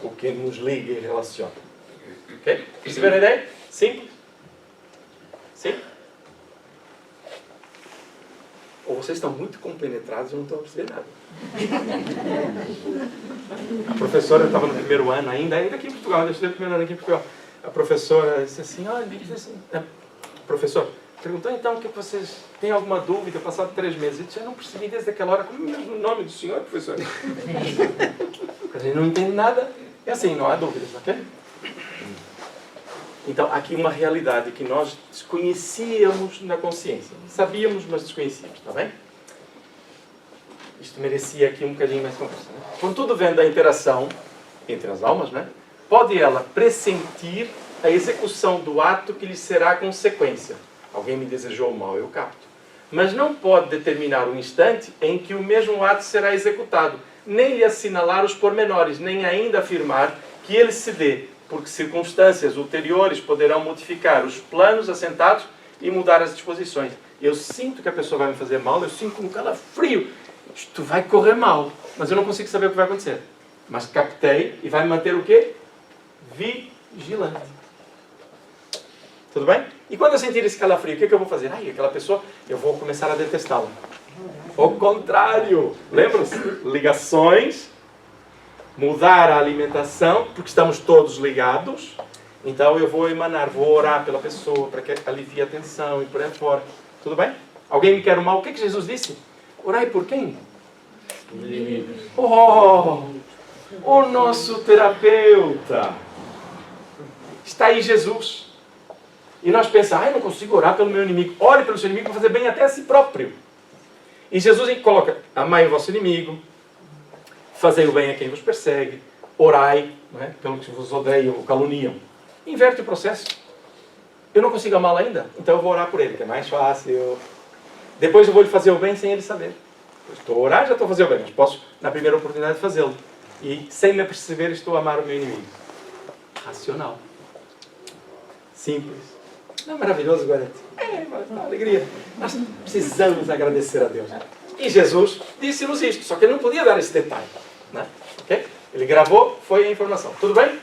o que nos liga e relaciona. Ok? Perceberam a ideia? Simples? Sim? Ou vocês estão muito compenetrados e não estão a perceber nada. A professora, eu estava no primeiro ano ainda aqui em Portugal, eu estudei no primeiro ano aqui em Portugal. A professora disse assim, professor, perguntou então o que vocês têm alguma dúvida, passado 3 meses. Eu disse, eu não percebi desde aquela hora, como é mesmo o nome do senhor, professor? A gente não entende nada, é assim, não há dúvidas, ok? Então, aqui uma realidade que nós desconhecíamos na consciência. Sabíamos, mas desconhecíamos, está bem? Isto merecia aqui um bocadinho mais de conversa, né? Contudo, vendo a interação entre as almas, né? Pode ela pressentir a execução do ato que lhe será a consequência. Alguém me desejou o mal, eu capto. Mas não pode determinar o instante em que o mesmo ato será executado, nem lhe assinalar os pormenores, nem ainda afirmar que ele se dê porque circunstâncias ulteriores poderão modificar os planos assentados e mudar as disposições. Eu sinto que a pessoa vai me fazer mal, eu sinto um calafrio. Isto vai correr mal, mas eu não consigo saber o que vai acontecer. Mas captei e vai me manter o quê? Vigilante. Tudo bem? E quando eu sentir esse calafrio, o que eu vou fazer? Ai, aquela pessoa, eu vou começar a detestá-la. O contrário. Lembram-se? Ligações. Mudar a alimentação, porque estamos todos ligados. Então eu vou emanar, vou orar pela pessoa para que alivie a tensão e por aí fora. Tudo bem? Alguém me quer o mal? O que Jesus disse? Orai por quem? Oh! O nosso terapeuta. Está aí Jesus. E nós pensamos, não consigo orar pelo meu inimigo. Ore pelo seu inimigo para fazer bem até a si próprio. E Jesus coloca, amai o vosso inimigo, fazei o bem a quem vos persegue, orai, não é? Pelo que vos odeiam ou caluniam. Inverte o processo. Eu não consigo amá-lo ainda, então eu vou orar por ele, que é mais fácil. Depois eu vou lhe fazer o bem sem ele saber. Eu estou a orar, já estou a fazer o bem, mas posso, na primeira oportunidade, fazê-lo. E, sem me aperceber, estou a amar o meu inimigo. Racional. Simples. Não é maravilhoso, Gorete? É uma alegria. Nós precisamos agradecer a Deus. E Jesus disse-nos isto, só que ele não podia dar esse detalhe. Né? Okay? Ele gravou, foi a informação. Tudo bem?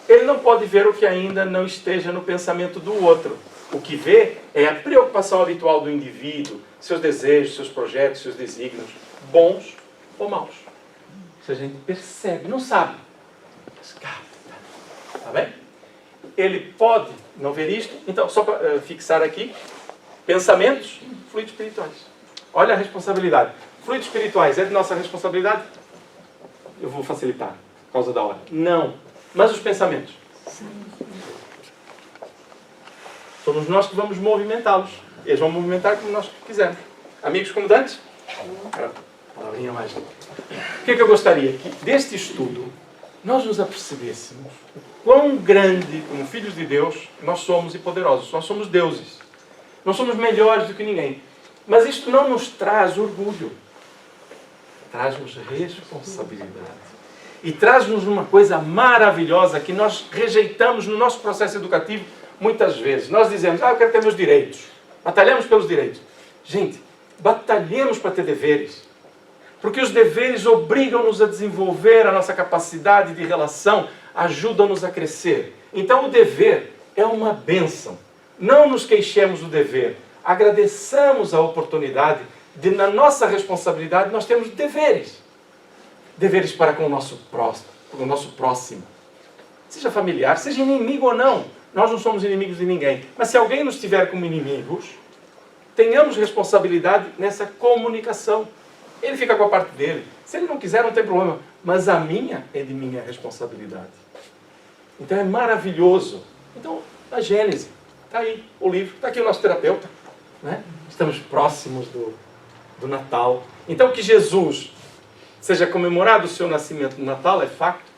Ele não pode ver o que ainda não esteja no pensamento do outro. O que vê é a preocupação habitual do indivíduo, seus desejos, seus projetos, seus desígnios, bons ou maus. Isso a gente percebe, não sabe, mas capta. Tá bem? Ele pode não ver isto. Então, só para fixar aqui, pensamentos, fluidos espirituais. Olha a responsabilidade. Fluidos espirituais é de nossa responsabilidade? Eu vou facilitar, por causa da hora. Não. Mas os pensamentos? Somos nós que vamos movimentá-los. Eles vão movimentar como nós quisermos. Amigos comandantes? Palavrinha mais. O que é que eu gostaria? Que deste estudo nós nos apercebêssemos o quão grande, como filhos de Deus, nós somos e poderosos. Nós somos deuses. Nós somos melhores do que ninguém. Mas isto não nos traz orgulho. Traz-nos responsabilidade. E traz-nos uma coisa maravilhosa que nós rejeitamos no nosso processo educativo muitas vezes. Nós dizemos, eu quero ter meus direitos. Batalhamos pelos direitos. Gente, batalhemos para ter deveres. Porque os deveres obrigam-nos a desenvolver a nossa capacidade de relação, ajudam-nos a crescer. Então o dever é uma bênção. Não nos queixemos do dever. Agradeçamos a oportunidade de, na nossa responsabilidade, nós temos deveres. Deveres para com o nosso próximo. Seja familiar, seja inimigo ou não. Nós não somos inimigos de ninguém. Mas se alguém nos tiver como inimigos, tenhamos responsabilidade nessa comunicação. Ele fica com a parte dele. Se ele não quiser, não tem problema. Mas a minha é de minha responsabilidade. Então é maravilhoso. Então, a Gênese. Está aí o livro. Está aqui o nosso terapeuta. Né? Estamos próximos do Natal. Então que Jesus seja comemorado o seu nascimento no Natal, é facto.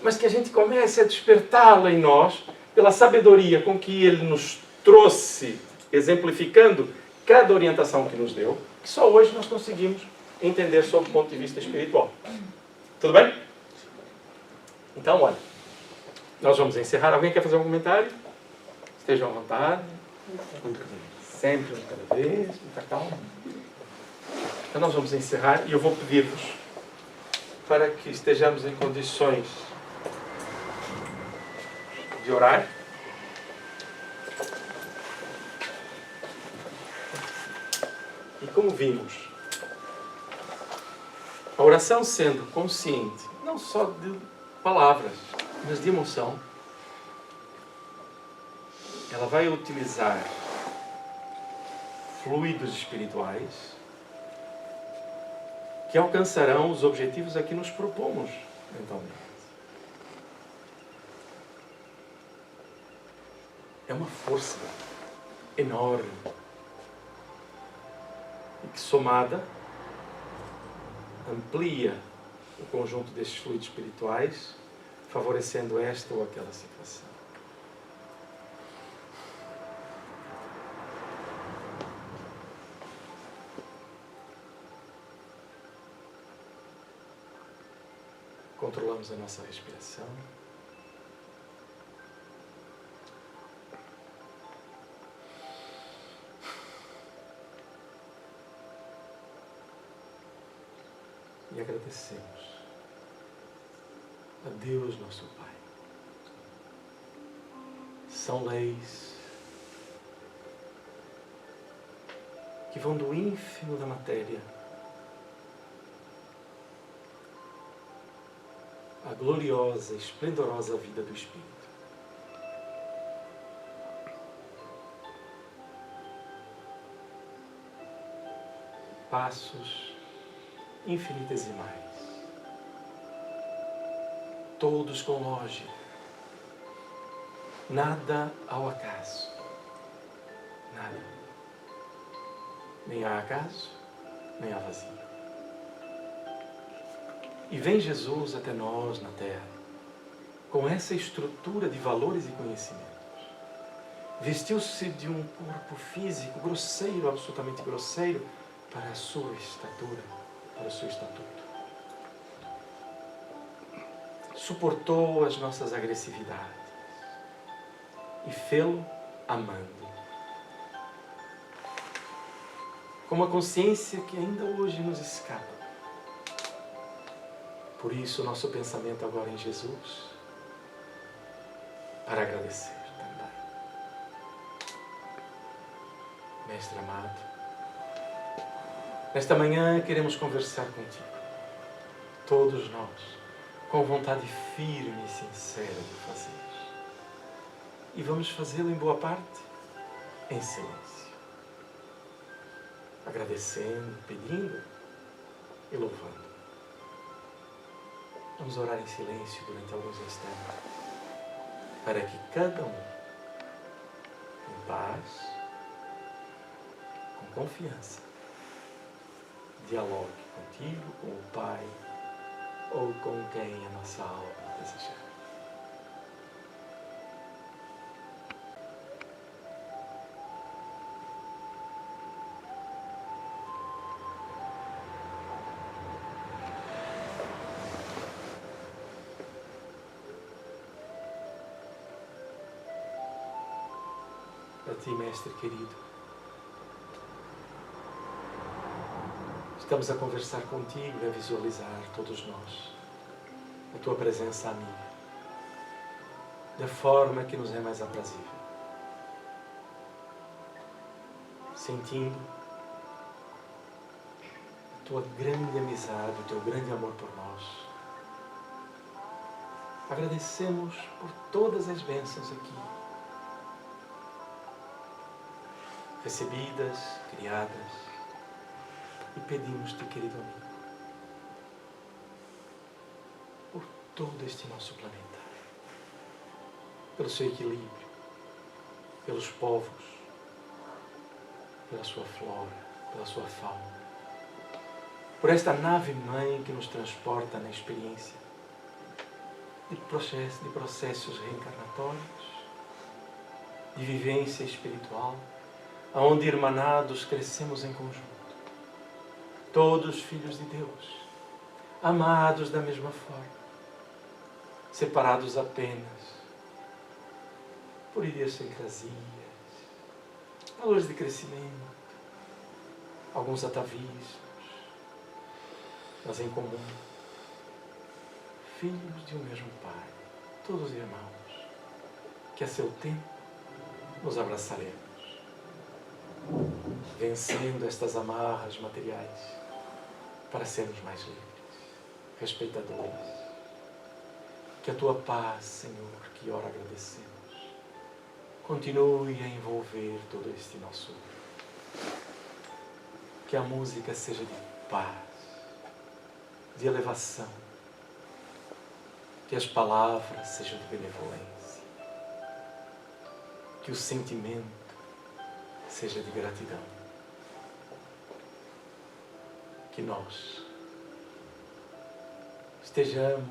Mas que a gente comece a despertá-lo em nós pela sabedoria com que ele nos trouxe, exemplificando cada orientação que nos deu, que só hoje nós conseguimos entender sob o ponto de vista espiritual. Tudo bem? Então, olha, nós vamos encerrar. Alguém quer fazer um comentário? Estejam à vontade. Sempre, cada vez, muita calma. Então nós vamos encerrar e eu vou pedir-vos para que estejamos em condições de orar. E como vimos, a oração sendo consciente, não só de palavras, mas de emoção, ela vai utilizar fluidos espirituais que alcançarão os objetivos a que nos propomos mentalmente. É uma força enorme e que, somada, amplia o conjunto desses fluidos espirituais, favorecendo esta ou aquela situação. Controlamos a nossa respiração. E agradecemos a Deus, nosso Pai. São leis que vão do ínfimo da matéria à gloriosa, esplendorosa vida do Espírito. Passos infinitesimais, todos com lógica, nada ao acaso, nada, nem há acaso, nem há vazio. E vem Jesus até nós na Terra, com essa estrutura de valores e conhecimentos. Vestiu-se de um corpo físico grosseiro, absolutamente grosseiro, para a sua estatura, para o seu estatuto. Suportou as nossas agressividades e fê-lo amando. Com uma consciência que ainda hoje nos escapa. Por isso, o nosso pensamento agora em Jesus, para agradecer também. Mestre amado, nesta manhã queremos conversar contigo, todos nós, com vontade firme e sincera de fazer. E vamos fazê-lo em boa parte, em silêncio. Agradecendo, pedindo e louvando. Vamos orar em silêncio durante alguns instantes, para que cada um, em paz, com confiança, dialogue contigo, com o Pai, ou com quem a nossa alma desejar. A ti, Mestre querido, estamos a conversar contigo e a visualizar, todos nós, a tua presença amiga, da forma que nos é mais aprazível. Sentindo a tua grande amizade, o teu grande amor por nós. Agradecemos por todas as bênçãos aqui, recebidas, criadas, e pedimos-te, querido amigo, por todo este nosso planeta, pelo seu equilíbrio, pelos povos, pela sua flora, pela sua fauna, por esta nave-mãe que nos transporta na experiência de processos reencarnatórios, de vivência espiritual, onde, irmanados, crescemos em conjunto. Todos filhos de Deus, amados da mesma forma, separados apenas por idiosincrasias, valores de crescimento, alguns atavismos, mas em comum, filhos de um mesmo Pai, todos irmãos, que a seu tempo nos abraçaremos, vencendo estas amarras materiais para sermos mais livres, respeitadores. Que a tua paz, Senhor, que ora agradecemos, continue a envolver todo este nosso mundo. Que a música seja de paz, de elevação, que as palavras sejam de benevolência, que o sentimento seja de gratidão. Que nós estejamos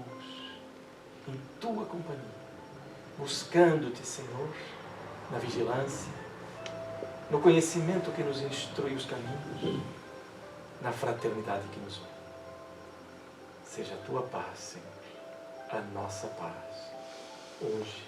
em tua companhia, buscando-te, Senhor, na vigilância, no conhecimento que nos instrui os caminhos, na fraternidade que nos une. Seja a tua paz, Senhor, a nossa paz, hoje